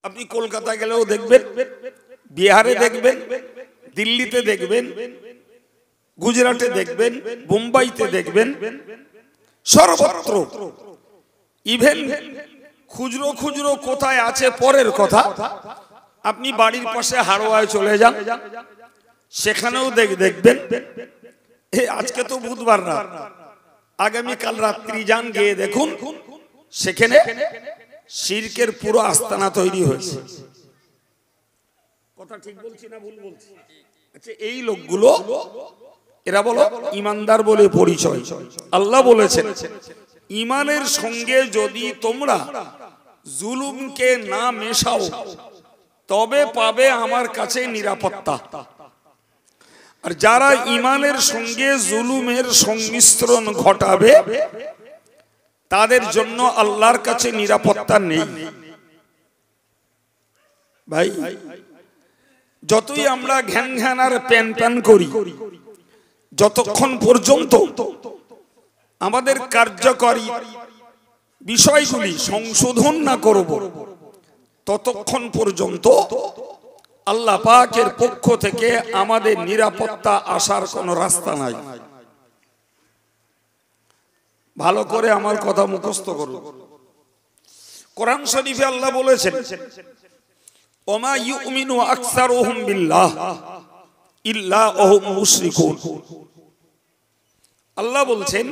আপনি কলকাতা গেলেও দেখবেন, বিহারে দেখবেন, দিল্লিতে দেখবেন, গুজরাটে দেখবেন, মুম্বাইতে দেখবেন, সর্বত্র। ইভেন খুচরো খুচরো কোথায় আছে পরের কথা, আপনি বাড়ির পাশে হাড়োয়ায় চলে যান, সেখানেও দেখবেন। আজকে তো বুধবার রাত, আগামীকাল রাত্রি যান, গিয়ে দেখুন সেখানে শিরকের পুরো আস্তানা তৈরি হয়েছে। কথা ঠিক বলছি না ভুল বলছি? আচ্ছা, এই লোকগুলো এরা বলো ইমানদার বলে পরিচয়। আল্লাহ বলেছেন ইমানের সঙ্গে যদি তোমরা জুলুমকে না মেশাও তবে পাবে আমার কাছে নিরাপত্তা। আর যারা ইমানের সঙ্গে জুলুমের সংমিশ্রণ ঘটাবে তাদের জন্য আল্লাহর কাছে নিরাপত্তা নেই। ভাই, যতই আমরা ঘ্যান ঘ্যান আর প্যান প্যান করি, যতক্ষণ পর্যন্ত আমাদের কার্যকরী বিষয়গুলি সংশোধন না করব ততক্ষণ পর্যন্ত আল্লাহ পাকের পক্ষ থেকে আমাদের নিরাপত্তা আসার কোনো রাস্তা নাই। ভালো করে আমার কথা মুখস্থ করুন। কোরআন শরীফে আল্লাহ বলেছেন ওমা ইউমিনু আকসারুহুম বিল্লাহ ইল্লা ওহুম মুশরিকুন। আল্লাহ বলছেন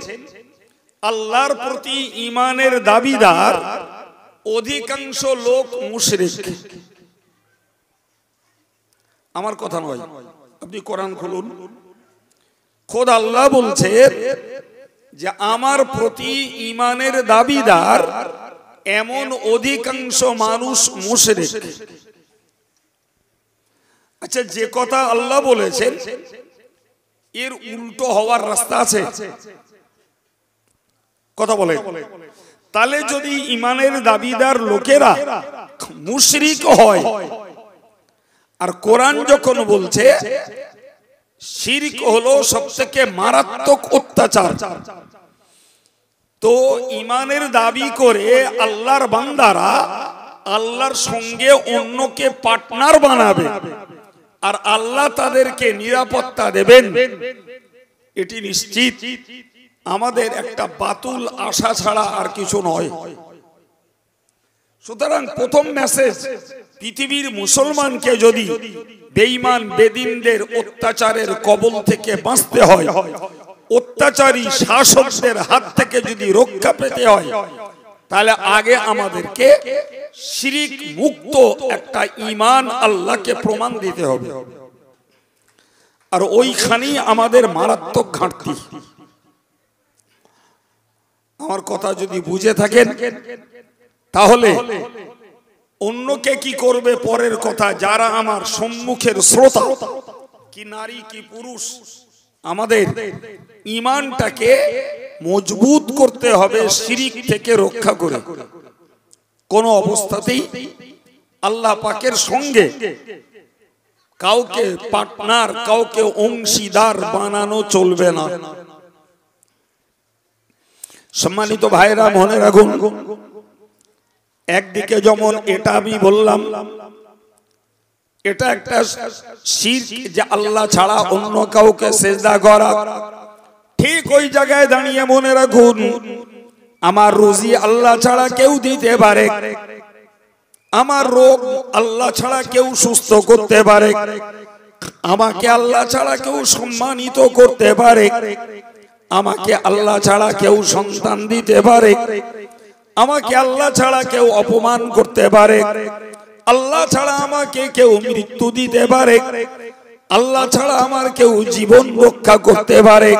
আল্লাহর প্রতি ঈমানের দাবিদার অধিকাংশ লোক মুশরিক। আমার কথা নয়, আপনি কোরআন খুলুন, খোদ আল্লাহ বলছে যে আমার প্রতি ঈমানের দাবিদার এমন অধিকাংশ মানুষ মুশরিক। আচ্ছা, যে কথা আল্লাহ বলেছেন এর উল্টো হওয়ার রাস্তা আছে? কথা বলে, তাহলে যদি ঈমানের দাবিদার লোকেরা মুশরিক হয়, আর কোরআন যখন বলছে শিরক হলো সবথেকে মারাত্মক অত্যাচার, তো ঈমানের দাবি করে আল্লাহর বান্দারা আল্লাহর সঙ্গে অন্যকে পার্টনার বানাবে আর আল্লাহ তাদেরকে নিরাপত্তা দেবেন, এটি নিশ্চিত আমাদের একটা বাতুল আশা ছাড়া আর কিছু নয়। সুতরাং প্রথম মেসেজ, পৃথিবীর মুসলমানকে যদি বেঈমান বেদিনদের অত্যাচারের কবল থেকে বাঁচতে হয়, অত্যাচারী শাসকদের হাত থেকে যদি রক্ষা পেতে হয়, তাহলে আগে আমাদেরকে শিরিক মুক্ত একটা ঈমান আল্লাহকে প্রমাণ দিতে হবে। আর ওইখানেই আমাদের মারাত্মক ঘাটতি। আমার কথা যদি বুঝে থাকেন তাহলে অন্যকে কি করবে পরের কথা, যারা আমার সম্মুখের শ্রোতা, কি নারী কি পুরুষ, আমাদের ঈমানটাকে মজবুত করতে হবে শিরিক থেকে রক্ষা করে। কোন অবস্থাতেই আল্লাহ পাকের সঙ্গে কাউকে পার্টনার, কাউকে অংশীদার বানানো চলবে না। সম্মানিত ভাইরা, মনে রাখুন, একদিকে যেমন এটা আমি বললাম এটা একটা শিরক, যে আল্লাহ ছাড়া অন্য কাউকে সিজদা করা, ঠিক ওই জায়গায় দাঁড়িয়ে মনে রাখুন আমার রুজি আল্লাহ ছাড়া কেউ দিতে পারে, আমার রোগ আল্লাহ ছাড়া কেউ সুস্থ করতে পারে, আমাকে আল্লাহ ছাড়া কেউ সম্মানিত করতে পারে, আমাকে আল্লাহ ছাড়া কেউ সন্তান দিতে পারে, আমাকে আল্লাহ ছাড়া কেউ অপমান করতে পারে, আল্লাহ ছাড়া আমাকে কেউ মৃত্যু দিতে পারে, আল্লাহ ছাড়া আমার কেউ জীবন রক্ষা করতে পারে।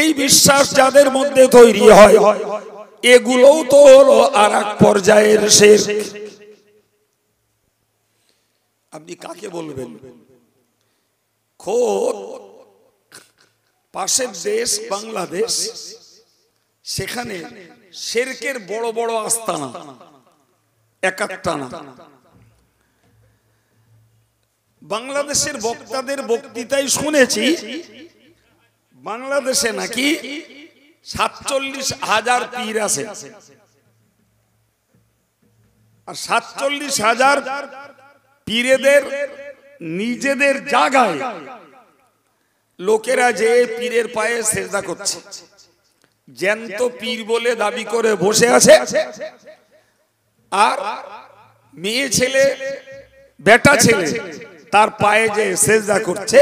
এই বিশ্বাস যাদের মধ্যে তৈরি হয়, এগুলোও তো হলো আর এক পর্যায়ের শিরক। আপনি কাকে বলবেন? খোদ পাশের দেশ বাংলাদেশ, সেখানে শিরকের বড় বড় আস্তানা, একাত্তানা। বাংলাদেশের বক্তাদের বক্তৃতায় শুনেছি বাংলাদেশে নাকি 47,000 পীর আছে। আর 47,000 পীরেদের নিজেদের জায়গায় লোকেরা যে পীরের পায়ে সেজদা করছে, জ্যান্ত পীর বলে দাবি করে বসে আছে, আর মেয়ে ছেলে বেটা ছেলে তার পায়ে যে সেজদা করছে,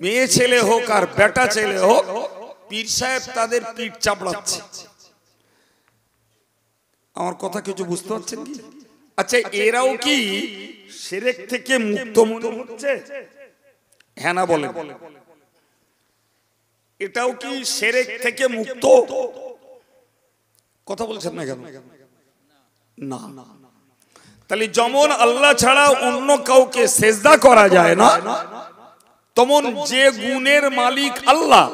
মেয়ে ছেলে হোক আর বেটা ছেলে হোক, পীর সাহেব তাদের পিঠ চাপড়াচ্ছে। আমার কথা কিছু বুঝতে পারছেন কি? আচ্ছা, এরাও কি শিরক থেকে মুক্ত মনে হচ্ছে? হ্যাঁ না বলেন? এটাও কি শিরক থেকে মুক্ত? কথা বলছেন না কেন? না। তাহলে যেমন আল্লাহ ছাড়া অন্য কাউকে সেজদা করা যায় না, তেমন যে গুণের মালিক আল্লাহ,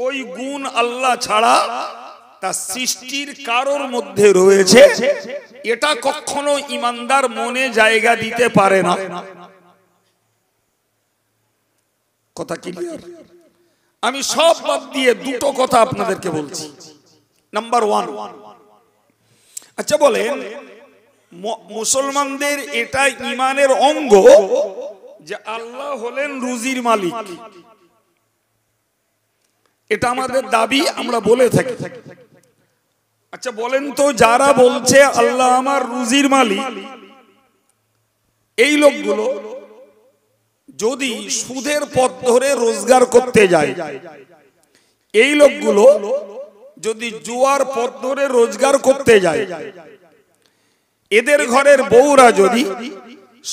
ওই গুণ আল্লাহ ছাড়া তা সৃষ্টির কারোর মধ্যে রয়েছে, এটা কখনো ইমানদার মনে জায়গা দিতে পারে না। কথা ক্লিয়ার? আমি সব বাদ দিয়ে দুটো কথা আপনাদেরকে বলছি। নাম্বার 1, আচ্ছা বলেন, মুসলমানদের এটা ইমানের অঙ্গ যে আল্লাহ হলেন রুজির মালিক, এটা আমাদের দাবি, আমরা বলে থাকি। আচ্ছা বলেন তো, যারা বলছে আল্লাহ আমার রুজির মালিক, এই লোকগুলো যদি সুদের পথ ধরে রোজগার করতে যায়, এই লোকগুলো যদি জুয়ার পথ ধরে রোজগার করতে যায়, এদের ঘরের বউরা যদি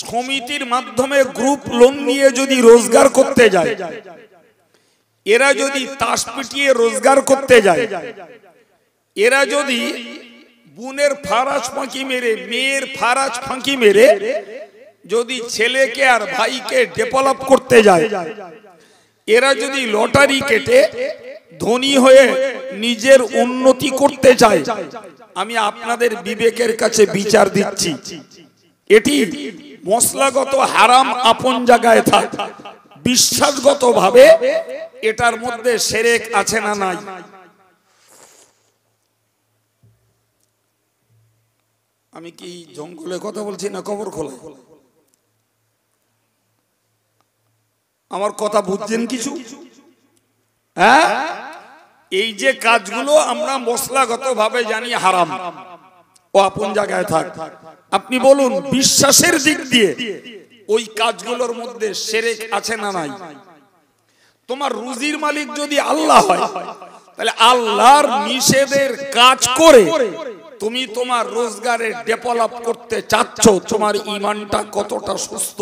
সমিতির মাধ্যমে গ্রুপ লোন নিয়ে যদি রোজগার করতে যায়, এরা যদি তাস পিটিয়ে রোজগার করতে যায়, এরা যদি বোনের ফারাজ ফাঁকি মেরে, মেয়ের ফারাজ ফাঁকি মেরে যদি ছেলেকে আর ভাইকে ডেভেলপ করতে যায়, এরা যদি লটারি কেটে ধনী হয়ে নিজের উন্নতি করতে চায়, আমি আপনাদের বিবেকের কাছে বিচার দিচ্ছি, এটি মশলাগত হারাম আপন জায়গায় থাক, বিশ্বাসগত ভাবে এটার মধ্যে শিরক আছে না নাই? আমি কি জঙ্গলে কথা বলছি না কবর খোলা? আমার কথা বুঝছেন কিছু? হ্যাঁ, এই যে কাজগুলো আমরা মশলাগত ভাবে জানি হারাম, ও আপন জায়গায় থাক। আপনি বলুন, বিশ্বাসের দিক দিয়ে ওই কাজগুলোর মধ্যে শিরক আছে না নাই? তোমার রুজির মালিক যদি আল্লাহ হয়, তাহলে আল্লাহর নিষেধের কাজ করে তুমি তোমার রোজগারে ডেভেলপ করতে চাচ্ছ, তোমার ঈমানটা কতটা সুস্থ?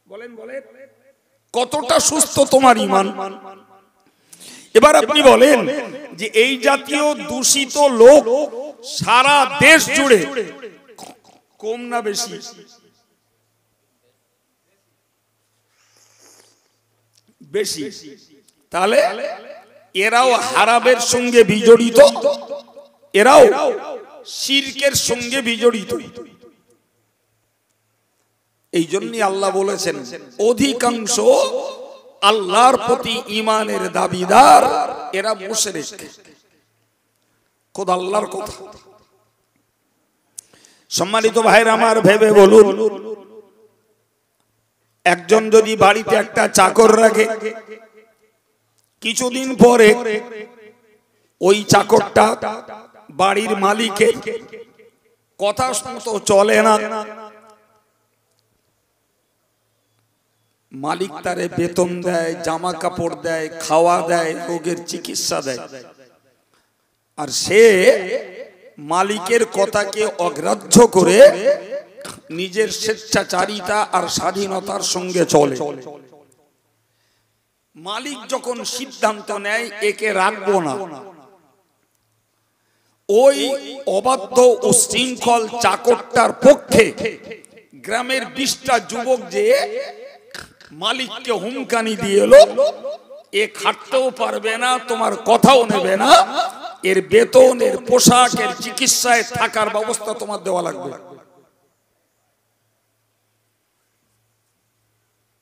বলেন বলেন, কতটা সুস্থ তোমার ঈমান? এবার আপনি বলেন যে এই জাতীয় দূষিত লোক সারা দেশ জুড়ে কম না বেশি? বেশি। তাহলে এরাও হারামের সঙ্গে বিজড়িত, এরাও শিরকের সঙ্গে বিজড়িত। এই জন্যই আল্লাহ বলেছেন, অধিকাংশ আল্লাহর প্রতি ঈমানের দাবিদার এরা মুশরিক। খোদা আল্লাহর কথা। সম্মানিত ভাইরা আমার, ভেবে বলুন, একজন যদি বাড়িতে একটা চাকর রাখে, কিছুদিন পরে ওই চাকরটা বাড়ির মালিকের কথা মতো চলে না, মালিক তারে বেতন দেয়, জামা কাপড় দেয়, খাওয়া দেয়, রোগের চিকিৎসা দেয়, আর সে মালিকের কথাকে অগ্রাহ্য করে নিজের স্বেচ্ছাচারিতা আর স্বাধীনতার সঙ্গে চলে। মালিক যখন সিদ্ধান্ত নেয় একে রাখবো না, ওই অবাধ্য ও শৃঙ্খল চাকরটার পক্ষে গ্রামের 20টা যুবক যে মালিককে হুমকানি দিয়ে এলো, এ খাটতেও পারবে না, তোমার কথাও নেবে না, এর বেতন, এর পোশাক, এর চিকিৎসায় থাকার ব্যবস্থা তোমার দেওয়া লাগবে।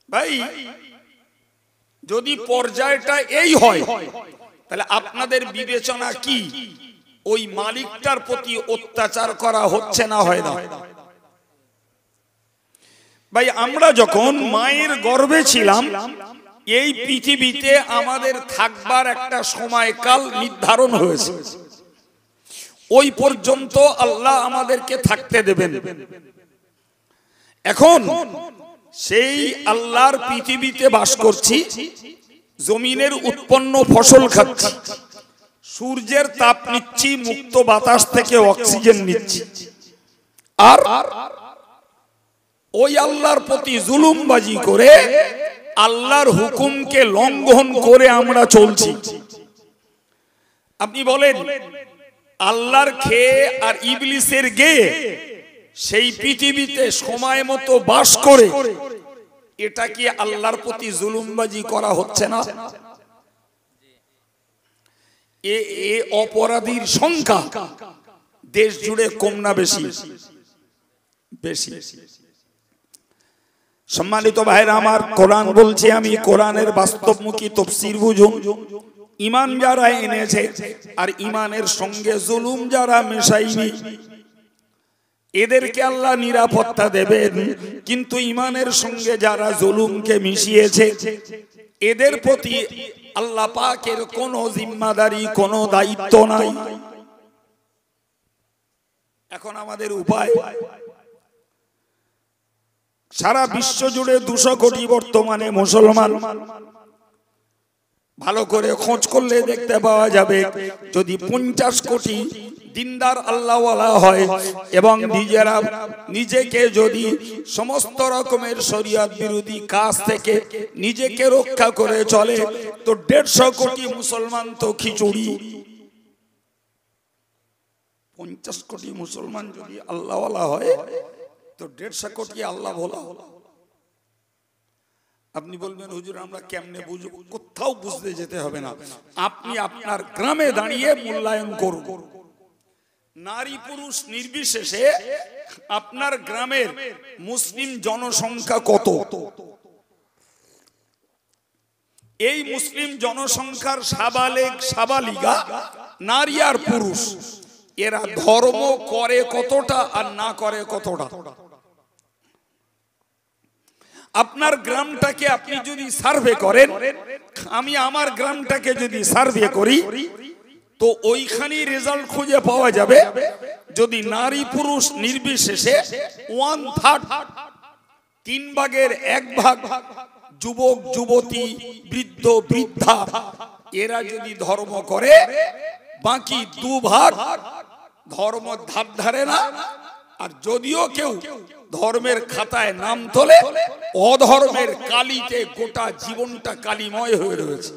ভাই, যদি পর্যায়টা এই হয়, তাহলে আপনাদের বিবেচনা কি ওই মালিকটার প্রতি অত্যাচার করা হচ্ছে না হয় না? ভাই আমরা যখন মায়ের গর্ভে ছিলাম, এই পৃথিবীতে আমাদের থাকবার একটা সময়কাল নির্ধারণ হয়েছে, ওই পর্যন্ত আল্লাহ আমাদেরকে থাকতে দেবেন। এখন সেই আল্লাহর পৃথিবীতে বাস করছি, জমিনের উৎপন্ন ফসল খাচ্ছি, সূর্যের তাপ নিচ্ছি, মুক্ত বাতাস থেকে অক্সিজেন নিচ্ছি, আর ওই আল্লাহর প্রতি জুলুমবাজি করে আল্লাহর হুকুমকে লঙ্ঘন করে আমরা চলছি। আপনি বলেন, আল্লাহর খেয়ে আর ইবলিসের গেয়ে সেই পৃথিবীতে সময় মতো বাস করে, এটা কি আল্লাহর প্রতি জুলুমবাজি করা হচ্ছে না? এ অপরাধীর সংখ্যা দেশ জুড়ে কম না বেশি? বেশি। সম্মানিত ভাইরা আমার, কোরআন বলছে, আমি কোরআনের বাস্তবমুখী তাফসীর বুঝুন। ঈমান যারা এনেছে আর ঈমানের সঙ্গে জুলুম যারা মেশায়নি, এদেরকে আল্লাহ নিরাপত্তা দেবেন। কিন্তু ঈমানের সঙ্গে যারা জুলুমকে মিশিয়েছে, এদের প্রতি আল্লাহ পাকের কোনো জিম্মাদারি, কোনো দায়িত্ব নাই। এখন আমাদের উপায়, সারা বিশ্ব জুড়ে 200 কোটি বর্তমানে মুসলমান। ভালো করে খোঁজ করলে দেখতে পাওয়া যাবে, যদি 50 কোটি দিনদার আল্লাহওয়ালা হয় এবং নিজেকে যদি সমস্ত রকমের শরীয়ত বিরোধী কাজ থেকে নিজেকে রক্ষা করে চলে, তো 150 কোটি মুসলমান তো খিচুড়ি। 50 কোটি মুসলমান যদি আল্লাহওয়ালা হয়, তো 150 কোটি আল্লাহ ভোলা। আপনি বলবেন, হুজুর আমরা কেমনে বুঝবো? কোথাও বুঝতে যেতে হবে না, আপনি আপনার গ্রামে দাঁড়িয়ে মূল্যায়ন করুন। নারী পুরুষ নির্বিশেষে আপনার গ্রামের মুসলিম জনসংখ্যা কত? এই মুসলিম জনসংখ্যার সাবালেগ সাবালিগা নারী আর পুরুষ, এরা ধর্ম করে কতটা আর না করে কতটা? আপনার গ্রামটাকে আপনি যদি সার্ভে করেন, আমি আমার গ্রামটাকে যদি সার্ভে করি, তো ওইখানেই রেজাল্ট খুঁজে পাওয়া যাবে। যদি নারী পুরুষ নির্বিশেষে 1/3, 3 ভাগের 1 ভাগ যুবক যুবতী বৃদ্ধ বৃদ্ধা, এরা যদি ধর্ম করে, বাকি 2 ভাগ ধর্ম ধার ধারে না। আর যদিও কেউ ধর্মের খাতায় নাম তোলে, অধর্মের কালিতে গোটা জীবনটা কালিময় হয়ে রয়েছে।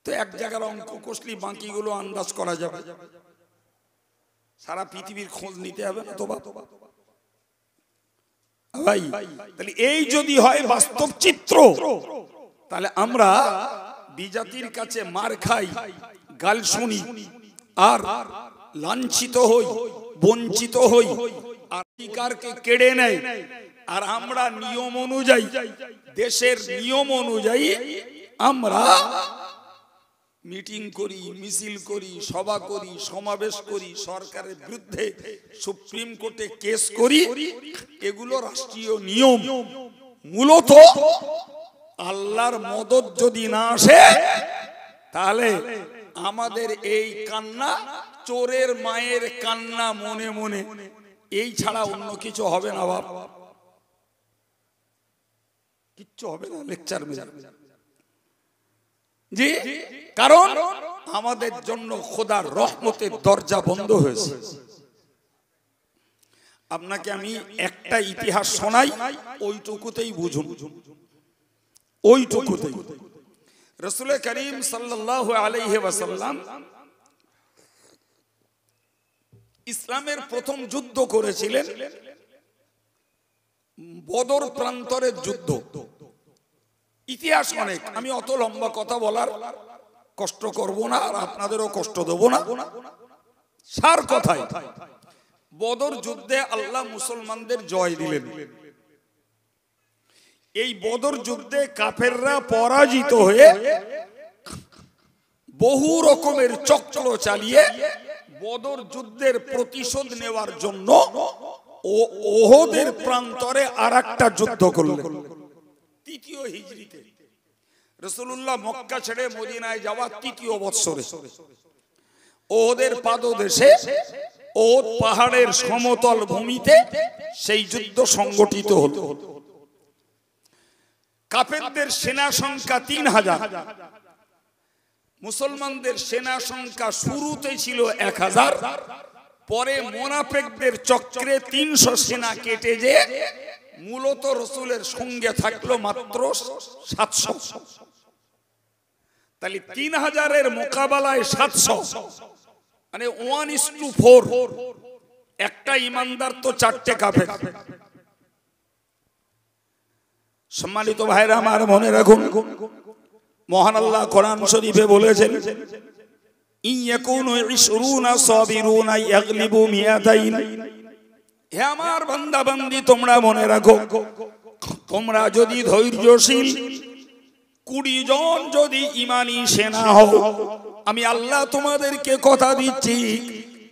তো এক জায়গার অঙ্ক কষলি বাকিগুলো আন্দাজ করা যাবে। সারা পৃথিবীর খোঁজ নিতে হবে না তো ভাই? তাহলে এই যদি হয় বাস্তব চিত্র, তাহলে আমরা বিজাতির কাছে মার খাই, গাল শুনি, আর লাঞ্ছিত হই, বঞ্চিত হই, অধিকারকে কেড়ে নেয়। আর আমরা নিয়ম অনুযায়ী, দেশের নিয়ম অনুযায়ী আমরা মিটিং করি, মিছিল করি, সভা করি, সমাবেশ করি, সরকারের বিরুদ্ধে সুপ্রিম কোর্টে কেস করি। এগুলো রাষ্ট্রীয় নিয়ম। মূলত আল্লাহর মদদ যদি না আসে, তাহলে আমাদের এই কান্না চোরের মায়ের কান্না মনে মনে, এই ছাড়া অন্য কিছু হবে না বাপ, কিচ্ছু হবে না। লেকচার মেজার জি, কারণ আমাদের জন্য খোদার রহমতের দরজা বন্ধ হয়েছে। আপনাকে আমি একটা ইতিহাস শোনাই, ওইটুকুতেই বুঝুন, ওইটুকুতেই। রাসূল করিম সাল্লাল্লাহু আলাইহি ওয়াসাল্লাম ইসলামের প্রথম যুদ্ধ করেছিলেন বদর প্রান্তরের যুদ্ধ। ইতিহাস অনেক, আমি অত লম্বা কথা বলার কষ্ট করব না, আর আপনাদেরও কষ্ট দেব না। সার কথাই, বদর যুদ্ধে আল্লাহ মুসলমানদের জয় দিলেন। এই বদর যুদ্ধে কাফেররা পরাজিত হয়ে বহু রকমের চক্র চালিয়ে বদর যুদ্ধের প্রতিশোধ নেওয়ার জন্য ওহদের প্রান্তরে আরেকটা যুদ্ধ করলেন। তৃতীয় হিজরিতে রাসূলুল্লাহ মক্কা ছেড়ে মদিনায় যাওয়া তৃতীয় বৎসরে ওহদের পাদদেশে ওহদ পাহাড়ের সমতল ভূমিতে সেই যুদ্ধ সংগঠিত হলো। কাফেরদের সেনা সংখ্যা 3000, মুসলমানদের সেনা সংখ্যা শুরুতে ছিল 1000, পরে মুনাফিকদের চক্রে 300 সেনা কেটে যে মূলত রাসূলের সঙ্গে থাকলো মাত্র 700। তাহলে 3000 এর মোকাবেলায় 700, মানে 1:4। একটা ইমানদার তো 4টে কাফের। সম্মানিত ভাইরা আমার, মনে রাখুন মহান আল্লাহ কোরআন শরীফে বলেছেন, ইয়াকুনু 20 সাবিরুনা ইয়াগলিবু মিয়াতাইন। হে আমার বান্দা বান্দি, তোমরা মনে রাখো, তোমরা যদি ধৈর্যশীল 20 জন যদি ঈমানী সেনা হও, আমি আল্লাহ তোমাদেরকে কথা দিচ্ছি,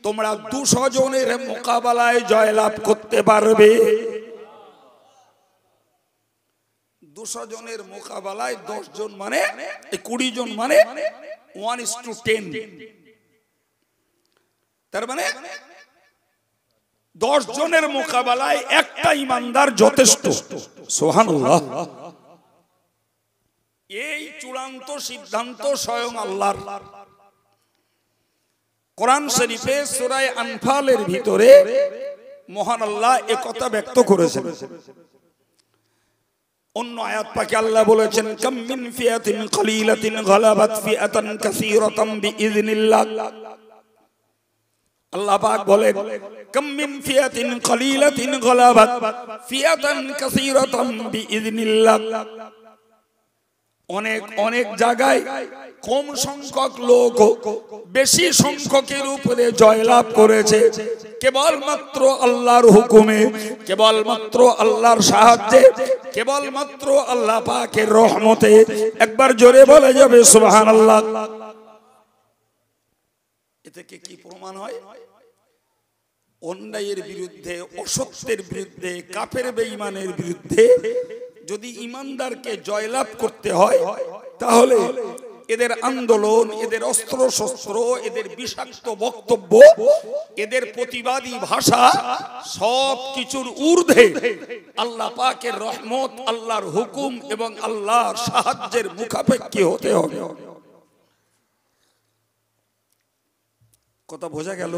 তোমরা 200 জনের মোকাবেলায় জয়লাভ করতে পারবে। 200 জনের মোকাবেলায় 10 জন মানে 20 জন মানে 1:10। তার মানে 10 জনের মোকাবেলায় একটা ইমানদার যথেষ্ট। সুবহানাল্লাহ। এই চূড়ান্ত সিদ্ধান্ত স্বয়ং আল্লাহর। কোরআন শরীফে সূরা আনফালের ভিতরে মহান আল্লাহ এই কথা ব্যক্ত করেছেন। অন্য আয়াত পাকে আল্লাহ বলেছেন, কাম মিন ফিয়াতিন কলিলাতিন গালাবাত ফিআতান কাসীরাতান বিইذনিল্লাহ। আল্লাহ পাক বলেন, কাম মিন ফিয়াতিন কলিলাতিন গালাবাত ফিআতান কাসীরাতান বিইذনিল্লাহ। অনেক অনেক জায়গায় কম সংখ্যক লোক বেশি সংখ্যকের উপরে জয়লাভ করেছে, কেবলমাত্র আল্লাহর হুকুমে, কেবলমাত্র আল্লাহর সাহায্যে, কেবলমাত্র আল্লাহ পাকের রহমতে। একবার জোরে বলা যাবে সুবহানাল্লাহ। এতে কি প্রমাণ হয়? অন্যায়ের বিরুদ্ধে, অসত্যের বিরুদ্ধে, কাফের বেঈমানের বিরুদ্ধে যদি ইমানদারকে জয়লাভ করতে হয়, তাহলে এদের আন্দোলন, এদের অস্ত্র শস্ত্র, এদের বিষাক্ত বক্তব্য, এদের প্রতিবাদী ভাষা সব কিছুর ঊর্ধ্বে আল্লাহ পাকের রহমত, আল্লাহর হুকুম এবং আল্লাহর সাহায্যের মুখাপেক্ষী হতে হবে। কথা বোঝা গেল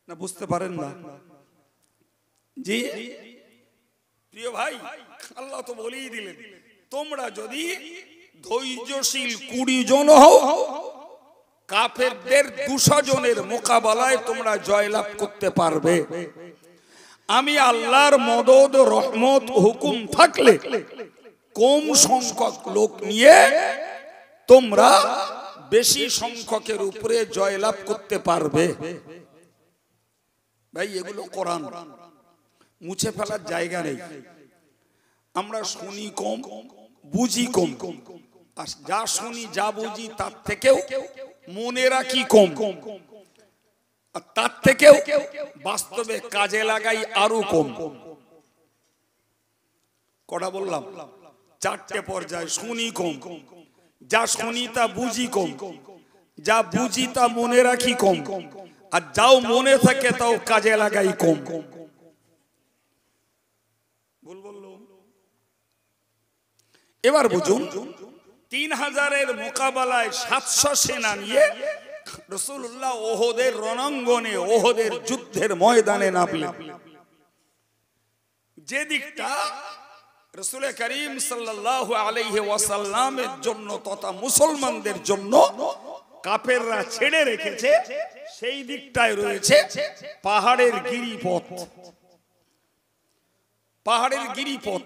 না? বুঝতে পারেন না? জি প্রিয় ভাই, আল্লাহ তো বলেই দিলেন, তোমরা যদি ধৈর্যশীল 20 জন হও, কাফেরদের 200 জনের মোকাবেলায় তোমরা জয়লাভ করতে পারবে। আমি আল্লাহর মদদ, রহমত, হুকুম থাকলে কম সংখ্যক লোক নিয়ে তোমরা বেশি সংখ্যকের উপরে জয়লাভ করতে পারবে। ভাই, এগুলো কোরআন, মুছে ফেলার জায়গা নেই। আমরা শুনি কম, বুঝি কম, আর যা শুনি যা বুঝি তার থেকেও মনে রাখি কম, আর তার থেকেও বাস্তবে কাজে লাগাই আরো কম। কটা বললাম? 4টে পর্যায়। শুনি কম, যা শুনি তা বুঝি কম, যা বুঝি তা মনে রাখি কম, আর যাও মনে থাকে তাও কাজে লাগাই কম। এবার বুঝুন, 3000-এর মোকাবেলায় 700 সেনা নিয়ে রাসূলুল্লাহ ওহদের রণাঙ্গনে, ওহদের যুদ্ধের ময়দানে নামলেন। যে দিকটা রাসূল করিম সাল্লাল্লাহু আলাইহি ওয়াসাল্লামের জন্য তথা মুসলমানদের জন্য কাফেররা ছেড়ে রেখেছে, সেই দিকটায় রয়েছে পাহাড়ের গিরিপথ। পাহাড়ের গিরিপথ,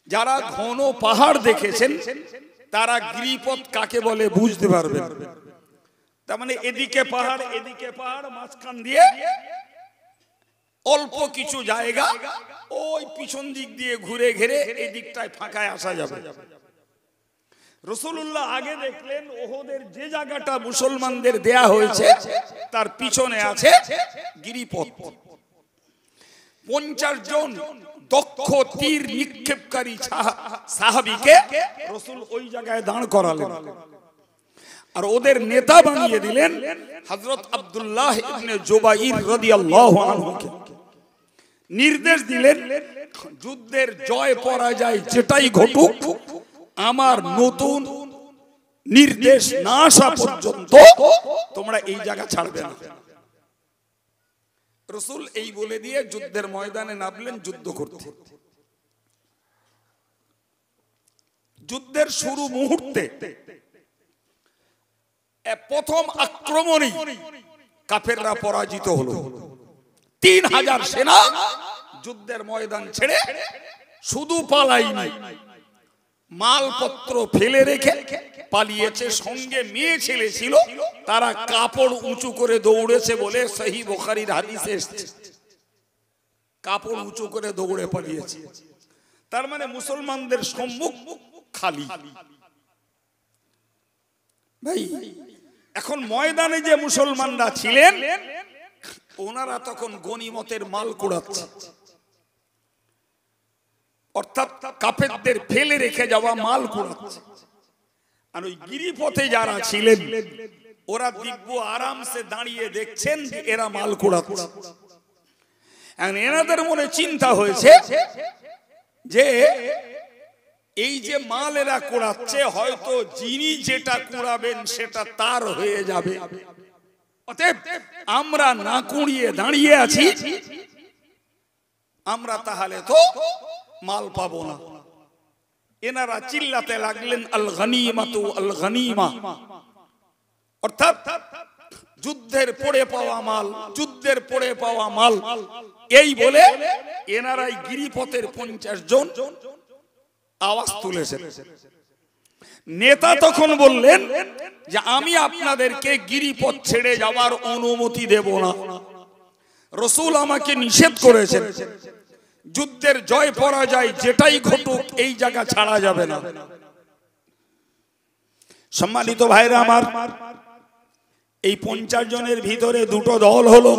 যারা ঘন পাহাড় দেখেছেন তারা গিরিপথ কাকে বলে বুঝতে পারবেন। তার মানে এদিকে পাহাড়, এদিকে পাহাড়, মাঝখান দিয়ে অল্প কিছু জায়গা, ওই পিছন দিক দিয়ে ঘুরে ঘিরে এই দিকটায় ফাঁকায় আসা যাবে। রাসূলুল্লাহ আগে দেখলেন ওহদের যে জায়গাটা মুসলমানদের দেয়া হয়েছে তার পিছনে আছে গিরিপথ। 50 জন দক্ষ তীর নিক্ষেপকারী সাহাবীকে রাসূল ওই জায়গায় দাঁড় করালেন, আর ওদের নেতা বানিয়ে দিলেন হযরত আব্দুল্লাহ ইবনে জুবাইর রাদিয়াল্লাহু আনহুকে। নির্দেশ দিলেন, যুদ্ধের জয় পরাজয় যেটাই ঘটুক, আমার নতুন নির্দেশ না আসা পর্যন্ত তোমরা এই জায়গা ছাড়বে না। রাসূল এই বলে দিয়ে যুদ্ধের ময়দানে নামলেন যুদ্ধ করতে। যুদ্ধের শুরু মুহূর্তে প্রথম আক্রমণে কাফেররা পরাজিত হলো। 3000 সেনা যুদ্ধের ময়দান ছেড়ে শুধু পালায়নি, মালপত্র ফেলে রেখে পালিয়েছে। সঙ্গে মেয়ে ছেলে ছিল, তারা কাপড় উঁচু করে দৌড়েছে বলে সহিহ বুখারীর হাদিসে এসেছে, কাপড় উঁচু করে দৌড়ে পালিয়েছে। তার মানে মুসলমানদের সম্মুখ খালি। ভাই, এখন ময়দানে যে মুসলমানরা ছিলেন ওনারা তখন গনিমতের মাল কুড়াচ্ছে, অর্থাৎ কাফেরদের ফেলে রেখে যাওয়া মাল কুড়াচ্ছে। আর ওই গিরিপথে যারা ছিলেন ওরা দিব্য আরামসে দাঁড়িয়ে দেখছেন যে এরা মাল কুড়াচ্ছে। এনাদের মনে চিন্তা হয়েছে যে এই যে মাল এরা কুড়াচ্ছে, হয়তো যিনি যেটা কুড়াবেন সেটা তার হয়ে যাবে। অতএব আমরা না কুড়িয়ে দাঁড়িয়ে আছি, আমরা তাহলে তো মাল পাবো না। এনারা চিল্লাতে লাগলেন আল গনিমাতু আল গনিমা, অর্থাৎ যুদ্ধের পড়ে পাওয়া মাল, যুদ্ধের পড়ে পাওয়া মাল। এই বলে এনারাই গিরিপথের 50 জন আওয়াজ তুলেছেন। নেতা তখন বললেন যে আমি আপনাদেরকে গিরিপথ ছেড়ে যাওয়ার অনুমতি দেব না। রাসূল আমাকে নিষেধ করেছেন, যুদ্ধের জয় পরাজয় যেটাই ঘটুক এই জায়গা ছাড়া যাবে না। সম্মানিত ভাইরা আমার, এই 50 জনের ভিতরে দুটো দল হলো।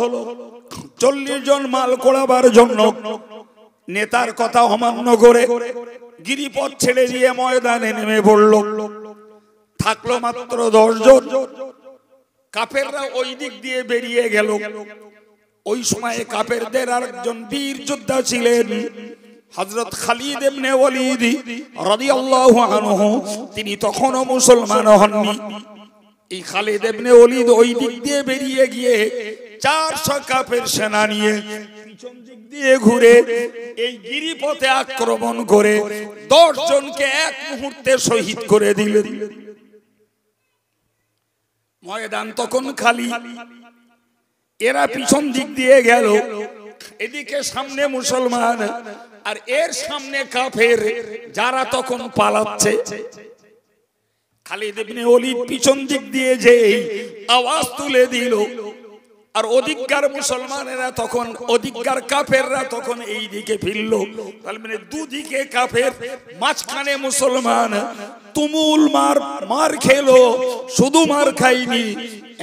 40 জন মাল কোড়াবার জন্য নেতার কথা অমান্য করে গিরিপথ ছেড়ে দিয়ে ময়দানে নেমে পড়ল। থাকলো মাত্র 10 জন। কাফেররা ওই দিক দিয়ে বেরিয়ে গেল। ওই সময়ে কাফেরদের আরেকজন বীর যোদ্ধা ছিলেন হযরত খালিদ ইবনে ওয়ালিদ রাদিয়াল্লাহু আনহু। তিনি তখনও মুসলমান হননি। এই খালিদ ইবনে ওয়ালিদ ওই দিক দিয়ে বেরিয়ে গিয়ে 400 কাফের সেনা নিয়ে পিছন দিক দিয়ে ঘুরে এই গিরিপথে আক্রমণ করে 10 জনকে এক মুহূর্তে শহীদ করে দিলেন। ময়দান তখন খালি। এরা পিছন দিক দিয়ে গেল, এদিকে সামনে মুসলমান আর এর সামনে কাফের যারা তখন পালাচ্ছে। খালিদ ইবনে ওয়ালিদ পিছন দিক দিয়ে যে আওয়াজ তুলে দিল, আর অধিককার মুসলমানেরা তখন, অধিককার কাফেররা তখন এই দিকে ফিরল। তার মানে দুদিকে কাফের, মাঝখানে মুসলমান। তুমুল মার খেলো, শুধু মার খাইনি,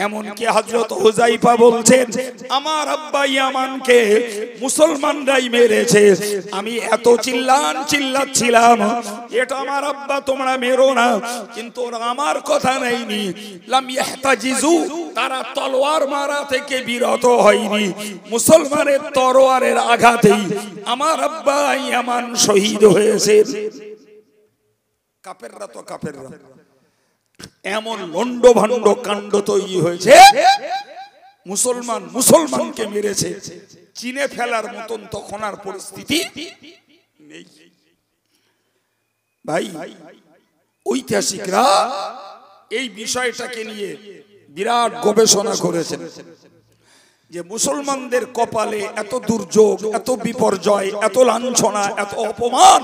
এমনকি হযরত হুযায়ফা বলছেন আমার আব্বা ইয়ামানকে মুসলমানরাই মেরেছে। আমি এত চিল্লাচ্ছিলাম, এটা আমার আব্বা, তোমরা মেরো না, কিন্তু ওরা আমার কথা নেয়নি। লাম ইয়াহতাজিজু, তারা তলোয়ার মারা থেকে বিরত হয়নি। মুসলমানের তরোয়ারের আঘাতেই আমার আব্বা ইয়ামান শহীদ হয়েছে। কাফেররা তো কাফেররা, এমন লন্ড ভন্ড কাণ্ড তৈরি হয়েছে, মুসলমানকে মেরেছে, চিনে ফেলার মতন তখন আর পরিস্থিতি নেই। ভাই, ঐতিহাসিকরা এই বিষয়টাকে নিয়ে বিরাট গবেষণা করেছেন যে মুসলমানদের কপালে এত দুর্যোগ, এত বিপর্যয়, এত লাঞ্ছনা, এত অপমান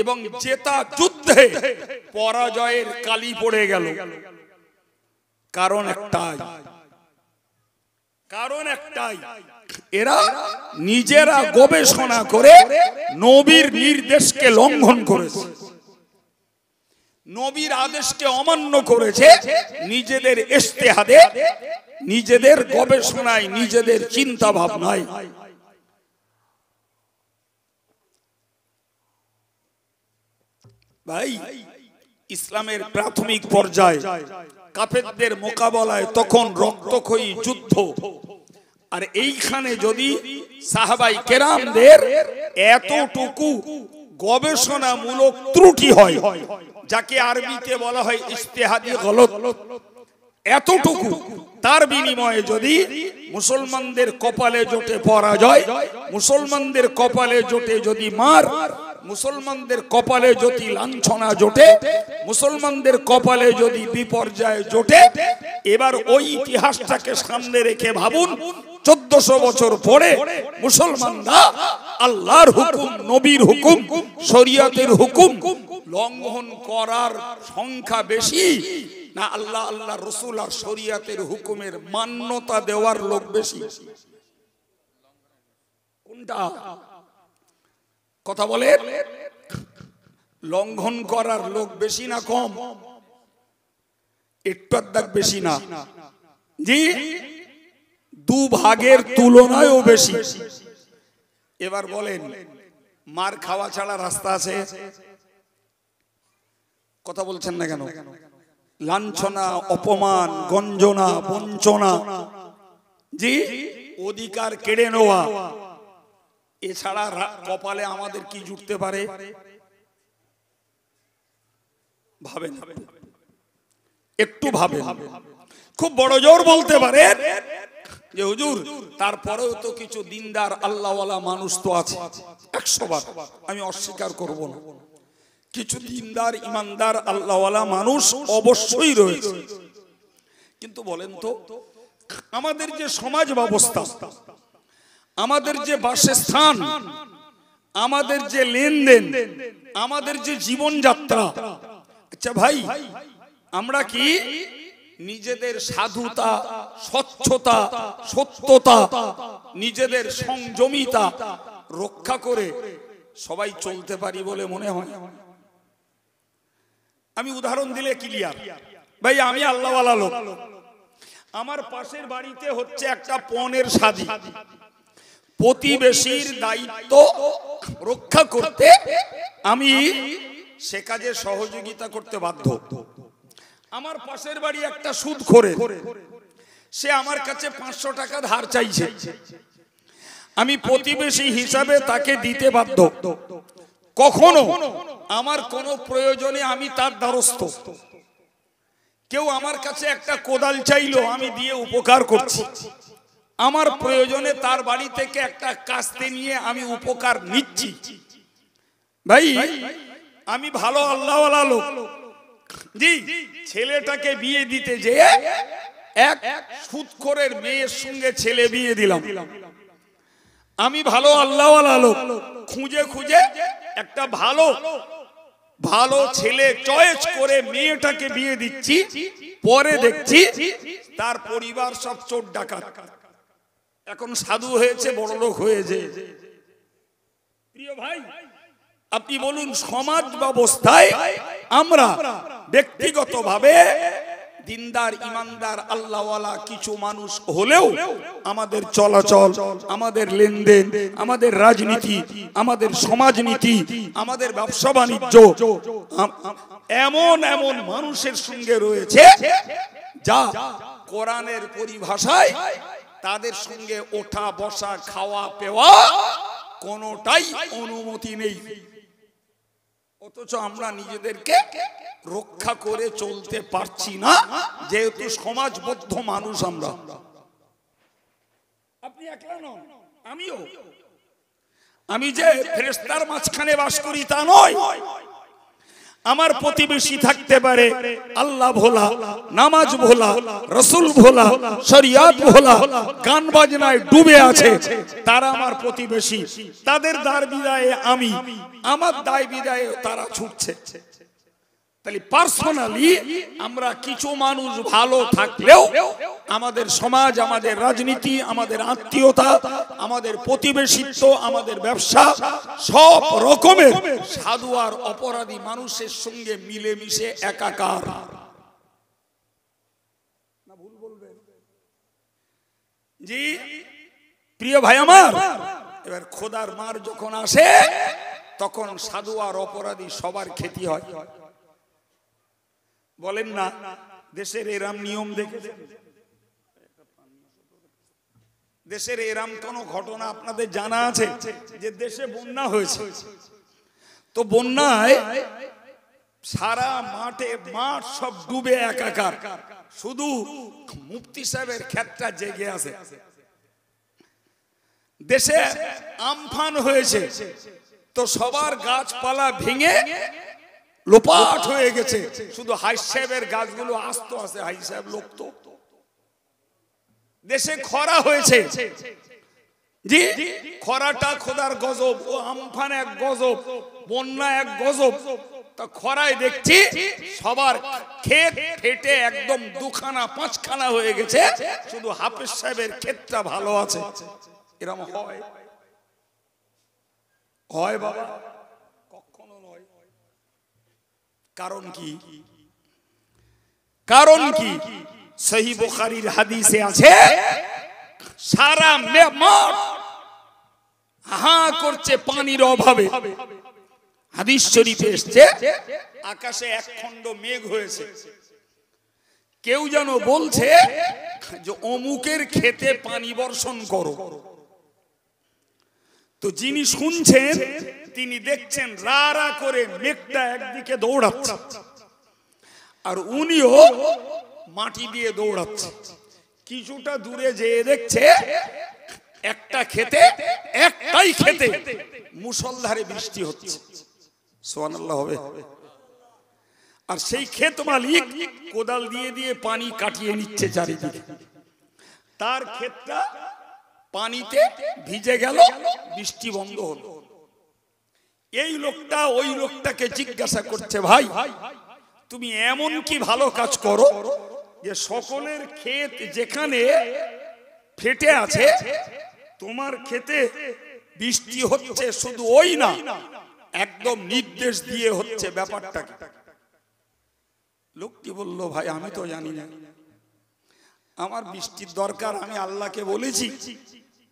এবং জেতা যুদ্ধে পরাজয়ের কালি পড়ে গেল। কারণ একটাই, এরা নিজেরা গবেষণা করে নবীর নির্দেশকে লঙ্ঘন করেছে। নবীর আদেশকে অমান্য করেছে নিজেদের ইজতিহাদে, নিজেদের গবেষণায়, নিজেদের চিন্তা ভাবনায়। ভাই, ইসলামের প্রাথমিক পর্যায়ে কাফেরদের মোকাবেলায় তখন রক্তক্ষয়ী যুদ্ধ, আর এইখানে যদি সাহাবাই কেরামদের এতটুকু গবেষণামূলক ত্রুটি হয়, যাকে আরবিতে বলা হয় ইজতিহাদি গলত, এতটুকু, তার বিনিময়ে যদি মুসলমানদের কপালে জোটে পরাজয়, মুসলমানদের কপালে জোটে যদি মার, মুসলমানদের কপালে যদি লাঞ্ছনা জোটে, মুসলমানদের কপালে যদি বিপর্যয় জোটে, এবার ওই ইতিহাসটাকে সামনে রেখে ভাবুন 1400 বছর পরে মুসলমানরা আল্লাহর হুকুম, নবীর হুকুম, শরীয়তের হুকুম লঙ্ঘন করার সংখ্যা বেশি না আল্লাহ আল্লাহ রসুল আর শরীয়তের হুকুমের মান্যতা দেওয়ার লোক বেশি? কোনটা? কথা বলে, লঙ্ঘন করার লোক বেশি না কম? একটু আধ বেশি না জি, 2 ভাগের তুলনায়ও বেশি। এবার বলেন, মার খাওয়া ছাড়া রাস্তা আছে? কথা বলছেন না কেন? লাঞ্ছনা, অপমান, গঞ্জনা, বঞ্চনা, জি, অধিকার কেড়ে নেওয়া, এছাড়া কপালে আমাদের কি জুটতে পারে? ভাবেন, একটু ভাবেন। খুব বড় জোর বলতে পারে যে হুজুর তারপরেও তো কিছু দিনদার আল্লাহওয়ালা মানুষ তো আছে, 100 বার আমি অস্বীকার করব না, কিছু দিনদার ইমানদার আল্লাহওয়ালা মানুষ অবশ্যই রয়েছে। কিন্তু বলেন তো, আমাদের যে সমাজ ব্যবস্থা, আমাদের যে বাসস্থান, আমাদের যে লেনদেন, আমাদের যে জীবনযাত্রা, আচ্ছা ভাই, আমরা কি নিজেদের সাধুতা, স্বচ্ছতা, সত্যতা, নিজেদের সংযমিতা রক্ষা করে সবাই চলতে পারি বলে মনে হয়? আমি উদাহরণ দিলে ক্লিয়ার। ভাই, আমি আল্লাহওয়ালা লোক, আমার পাশের বাড়িতে হচ্ছে একটা পণের শাদী, প্রতিবেশীর দায়িত্ব রক্ষা করতে আমি সে কাজে সহযোগিতা করতে বাধ্য। আমার পাশের বাড়ি একটা সুদখোর, সে আমার কাছে 500 টাকা ধার চাইছে, আমি প্রতিবেশী হিসাবে তাকে দিতে বাধ্য। কখনো আমার কোনো প্রয়োজনে আমি তার দ্বারস্থ। কেউ আমার কাছে একটা কোদাল চাইলো, আমি দিয়ে উপকার করছি। আমার প্রয়োজনে তার বাড়ি থেকে একটা কাস্তে নিয়ে আমি উপকার নিচ্ছি। ভাই, আমি ভালো আল্লাহওয়ালা লোক, জি, ছেলেটাকে বিয়ে দিতে যেয়ে এক সুদখোরের মেয়ের সঙ্গে ছেলে বিয়ে দিলাম। আমি ভালো আল্লাহওয়ালা লোক, খুঁজে খুঁজে একটা ভালো ভালো ছেলে চয়েস করে মেয়েটাকে বিয়ে দিচ্ছি। পরে দেখছি তার পরিবার সব চোর ডাকাত, এখন সাধু হয়েছে, বড় লোক হয়েছে। প্রিয় ভাই, আপনি বলুন, সমাজ ব্যবস্থায় আমরা ব্যক্তিগতভাবে দিনদার, ইমানদার, আল্লাহওয়ালা কিছু মানুষ হলেও আমাদের চলাচল, আমাদের লেনদেন, আমাদের রাজনীতি, আমাদের সমাজনীতি, আমাদের ব্যবসা বাণিজ্য এমন এমন মানুষের সঙ্গে রয়েছে যা কোরআনের পরিভাষায় তাদের সঙ্গে ওঠা বসা, খাওয়া পেওয়া কোনোটাই অনুমতি নেই। অথচ আমরা নিজেদেরকে রক্ষা করে চলতে পারছি না, যেহেতু সমাজবদ্ধ মানুষ আমরা। আপনি একলা নন, আমিও। আমি যে ফেরেশতার মাঝখানে বাস করি তা নয়। আমার প্রতিবেশী থাকতে পারে আল্লাহ ভোলা, নামাজ ভোলা, রসুল ভোলা, শরিয়াত ভোলা, গান বাজনায় ডুবে আছে, তারা আমার প্রতিবেশী। তাদের দায় বিদায়ে আমি, আমার দায় বিদায়ে তারা ছুটছে। তাহলে পার্সোনালি আমরা কিছু মানুষ ভালো থাকলেও আমাদের সমাজ, আমাদের রাজনীতি, আমাদের আত্মীয়তা, আমাদের প্রতিবেশিত্ব, আমাদের ব্যবসা সব রকমের সাধু আর অপরাধী মানুষের সঙ্গে মিলেমিশে একাকার। না ভুল বলবেন? জি প্রিয় ভাই আমার, এবার খোদার মার যখন আসে তখন সাধু আর অপরাধী সবার ক্ষতি হয়। বলেন না দেশের এরাম নিয়ম দেখেছেন? দেশের এরাম কোন ঘটনা আপনাদের জানা আছে যে দেশে বন্যা হয়েছে? তো বন্যায় সারা মাঠ সব ডুবে একাকার, শুধু মুফতি সাহেবের ক্ষেতটা জেগে আছে। দেশে আমফান হয়েছে তো সবার গাছপালা ভেঙে লোপাট হয়ে গেছে, শুধু হাই সাহেবের গাছগুলো আস্ত আছে। হাই সাহেব লোক তো। দেশে খরা হয়েছে, জি খরাটা খোদার গজব, ও আমফান এক গজব, বন্যা এক গজব। তা খরায় দেখছি সবার ক্ষেত ফেটে একদম দুখানা পাঁচখানা হয়ে গেছে, শুধু হাফেজ সাহেবের ক্ষেতটা ভালো আছে। এরকম হয়? হয় বাবা? কখনো নয়। কারণ কি? কারণ কি? সহিহ বুখারীর হাদিসে আছে, সারা মাঠ হা করছে পানির অভাবে। হাদিস শরীফে এসেছে আকাশে এক খণ্ড মেঘ হয়েছে, কেউ যেন বলছে যে অমুকের ক্ষেতে পানি বর্ষণ করো। তো যিনি শুনছেন তিনি দেখছেন রা করে মেঘটা একদিকে দৌড়াচ্ছে, আর উনিও মাটি দিয়ে দৌড়াচ্ছে। কিছুটা দূরে যেয়ে দেখছে একটা ক্ষেতে, একটাই ক্ষেতে মুষলধারে বৃষ্টি হচ্ছে। সুবহানাল্লাহ হবে। আর সেই ক্ষেত মালিক কোদাল দিয়ে দিয়ে পানি কাটিয়ে নিচ্ছে চারিদিকে। তার ক্ষেতটা পানিতে ভিজে গেল, বৃষ্টি বন্ধ হলো। এই লোকটা ওই লোকটাকে জিজ্ঞাসা করছে, ভাই তুমি এমন কি ভালো কাজ করো যে সকলের ক্ষেত যেখানে ফেটে আছে তোমার ক্ষেতে বৃষ্টি হচ্ছে? শুধু ওই না, একদম নির্দেশ দিয়ে হচ্ছে। ব্যাপারটা কি? লোকটি বলল, ভাই আমি তো জানি না, আমার বৃষ্টির দরকার। আমি আল্লাহকে বলেছি,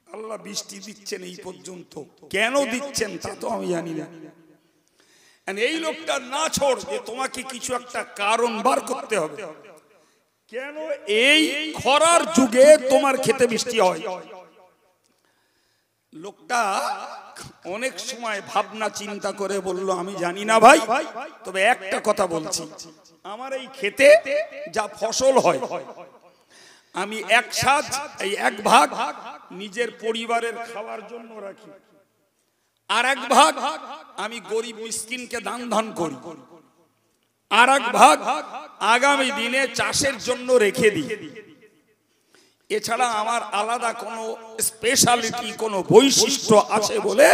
আল্লাহ বৃষ্টি দিচ্ছেন এই পর্যন্ত, কেন দিচ্ছেন তা তো আমি জানি না। এই লোকটা না ছোড় যে তোমাকে কিছু একটা কারণ বার করতে হবে, কেন এই খরার যুগে তোমার খেতে বৃষ্টি হয়। লোকটা অনেক সময় ভাবনা চিন্তা করে বলল, আমি জানি না ভাই, তবে একটা কথা বলছি, আমার এই খেতে যা ফসল হয় আমি এক ভাগ নিজের পরিবারের খাওয়ার জন্য রাখি, আর এক ভাগ আমি গরিব মিসকিনকে দান ধান করি, আর এক ভাগ আগামী দিনে চাষের জন্য রেখে দিই। এছাড়া আমার আলাদা কোনো স্পেশালিটি, কোনো বৈশিষ্ট্য আছে বলে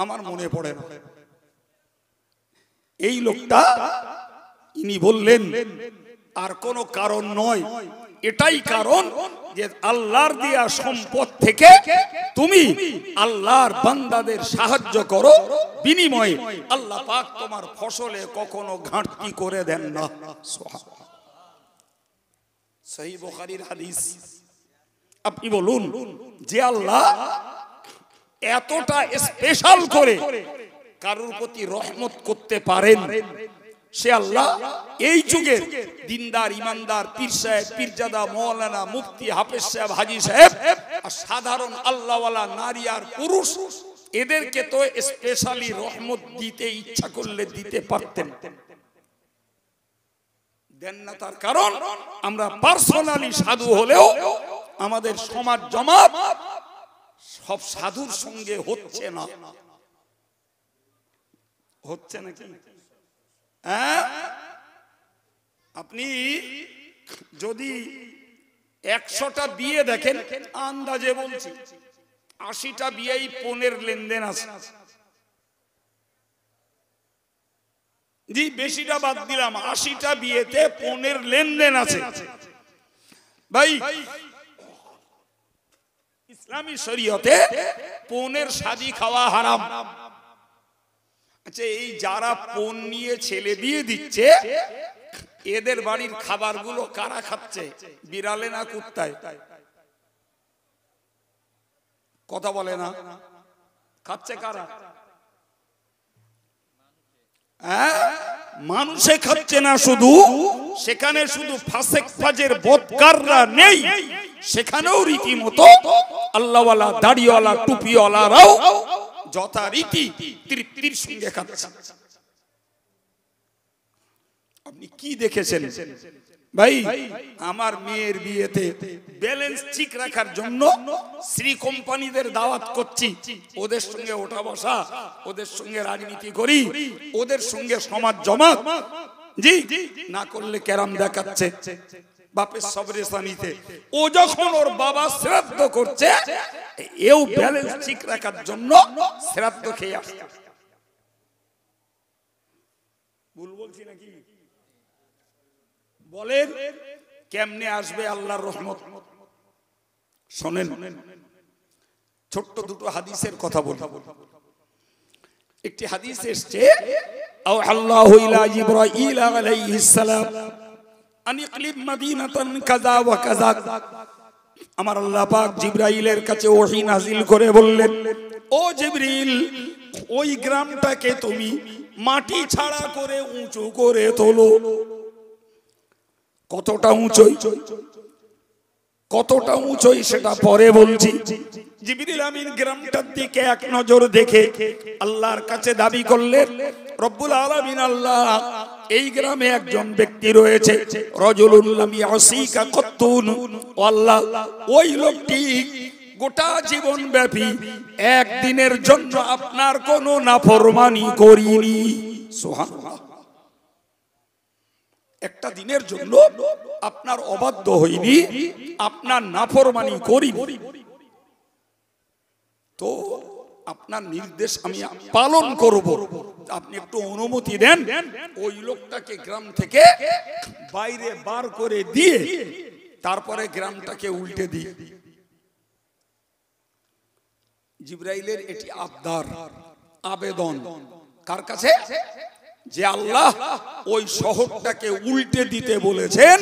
আমার মনে পড়ে না। এই লোকটা ইনি বললেন আর কোনো কারণ নয়, এটাই কারণ যে আল্লাহর দেয়া সম্পদ থেকে তুমি আল্লাহর বান্দাদের সাহায্য করো, বিনিময়ে আল্লাহ পাক তোমার ফসলে কখনো ঘাটতি করে দেন না। সহিহ বুখারীর হাদিস। আপনি বলুন যে আল্লাহ এতটা স্পেশাল করে কারোর প্রতি রহমত করতে পারেন, সে আল্লাহ এই যুগের দিনদার, ইমানদার, পীর সাহেব, পীরজাদা, মাওলানা, মুফতি, হাফেজ সাহেব, হাজী সাহেব আর সাধারণ আল্লাহওয়ালা নারী আর পুরুষ, এদেরকে তো স্পেশালি রহমত দিতে ইচ্ছা করলে দিতে পারতেন, দেন না। তার কারণ আমরা পার্সোনালি সাধু হলেও আমাদের সমাজ জমাত সব সাধুর সঙ্গে হচ্ছে না। হচ্ছে নাকি? আপনি যদি 100টা বিয়ে দেখেন, আন্দাজে বলছি 80টা বিয়েই পণের লেনদেন আছে। জি বেশিটা বাদ দিলাম, 80টা বিয়েতে পণের লেনদেন আছে। ভাই ইসলামী শরীয়তে পণের শাদী খাওয়া হারাম। আচ্ছা, এই যারা পণ নিয়ে ছেলে বিয়ে দিচ্ছে, এদের বাড়ির খাবারগুলো কারা খাচ্ছে? বিড়ালে না কুত্তায়? কথা বলে না, খাচ্ছে কারা? মানুষে খাচ্ছে না শুধু, সেখানে শুধু ফাসেক ফাজের বদকাররা নেই, সেখানেও রীতিমতো আল্লাহওয়ালা দাড়িওয়ালা টুপিওয়ালারাও যথারীতি তৃপ্তির সঙ্গে খাচ্ছে। আপনি কি দেখেছেন ভাই? আমার মেয়ের বিয়েতে ব্যালেন্স ঠিক রাখার জন্য শ্রী কোম্পানিদের দাওয়াত করছি, ওদের সঙ্গে ওঠা বসা, ওদের সঙ্গে রাজনীতি করি, ওদের সঙ্গে সমাজ জমাত জি না করলে কেরাম দেখাচ্ছে বাপের সবরেসানিতে। ও যখন ওর বাবা শ্রাদ্ধ করছে, এও ব্যালেন্স ঠিক রাখার জন্য শ্রাদ্ধ খেয়ে আসছে। ভুল বলছি নাকি? বলেন কেমনে আসবে আল্লাহর রহমত? শোনেন, ছোট্ট দুটো হাদিসের কথা বলি। একটি হাদিস এসেছে, আল্লাহু ইলা জিবরাইল আলাইহিস সালাম আন ইকলিব মদিনাতান কাযা ওয়া কাযা। আমার আল্লাহ পাক জিবরাইলের কাছে ওহী নাযিল করে বললেন, ও জিবরিল, ওই গ্রামটাকে তুমি মাটি ছাড়া করে উঁচু করে তোলো। কতটা উঁচুই, কতটা উঁচুই সেটা পরে বলছি। জিবরিল আমিন গ্রামটার দিকে এক নজর দেখে আল্লাহর কাছে দাবি করলেন, রব্বুল আলামিন আল্লাহ, এই গ্রামে একজন ব্যক্তি রয়েছে, রাজুলুন লাম ইয়াসিকা কত্তুন, ও আল্লাহ, ওই লোকটি গোটা জীবন ব্যাপী একদিনের জন্য আপনার কোনো নাফরমানি করিনি। সুবহানাল্লাহ। একটা দিনের জন্য আপনার অবাধ্য হইনি, আপনার নাফরমানি করিনি, তো আপনার নির্দেশ আমি পালন করব, আপনি একটু অনুমতি দেন ওই লোকটাকে গ্রাম থেকে বাইরে বার করে দিয়ে তারপরে গ্রামটাকে উল্টে দিয়ে। জিবরাইলের এটি আবদার, আবেদন কার কাছে? যে আল্লাহ ওই শহরটাকে উল্টে দিতে বলেছেন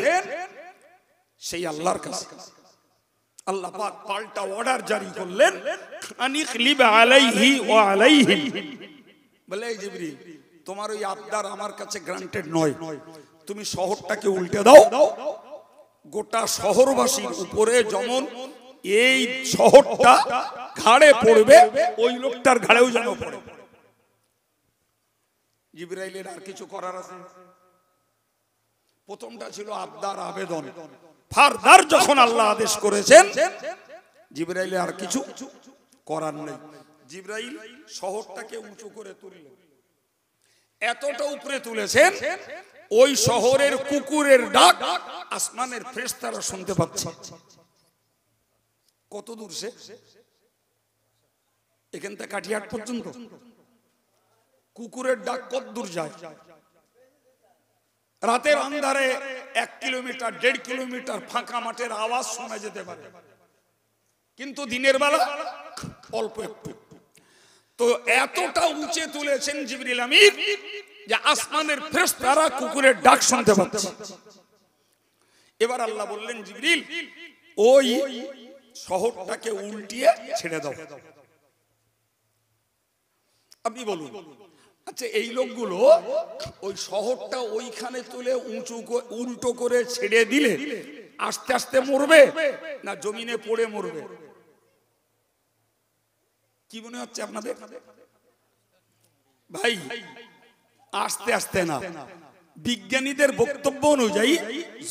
সেই আল্লাহর কাছে। আল্লাহ পাক পাল্টা অর্ডার জারি করলেন, আনিকলিব আলাইহি ওয়া আলাইহিম। বলে এই জিবরিল, তোমার ওই আবদার আমার কাছে গ্রান্টেড নয়, তুমি শহরটাকে উল্টে দাও। গোটা শহরবাসীর উপরে যেমন এই শহরটা ঘাড়ে পড়বে, ওই লোকটার ঘাড়েও যেন পড়ে। জিবরাইলের আর কিছু করার আছে? প্রথমটা ছিল আবদার, আবেদন। ফারদার যখন আল্লাহ আদেশ করেছেন, জিবরাইলের আর কিছু করার নেই। জিবরাইল শহরটাকে উঁচু করে তুললেন, এতটা উপরে তুলেছেন ওই শহরের কুকুরের ডাক আসমানের ফেরেশতারা শুনতে পাচ্ছে। কত দূর সে? এখান থেকে কাঠিয়াট পর্যন্ত কুকুরের ডাক কত দূর যায়? রাতের আন্ধারে 1 কিলোমিটার 1.5 কিলোমিটার ফাঁকা মাঠের আওয়াজ শোনা যেতে পারে, কিন্তু দিনের বেলা অল্প একটু। তো এতটা উঁচে তুলেছেন জিবরিল আমিন যে আসমানের ফেরেশতারা কুকুরের ডাক শুনতে পাচ্ছে। এবার আল্লাহ বললেন, জিবরিল ওই শহরটাকে উল্টিয়ে ছেড়ে দাও। আপনি বলুন, আচ্ছা এই লোকগুলো ওই শহরটা ওইখানে তুলে উল্টো করে ছেড়ে দিলে আস্তে আস্তে মরবে না জমিনে পড়ে মরবে? কি মনে হচ্ছে আপনাদের? ভাই আস্তে আস্তে না, বিজ্ঞানীদের বক্তব্য অনুযায়ী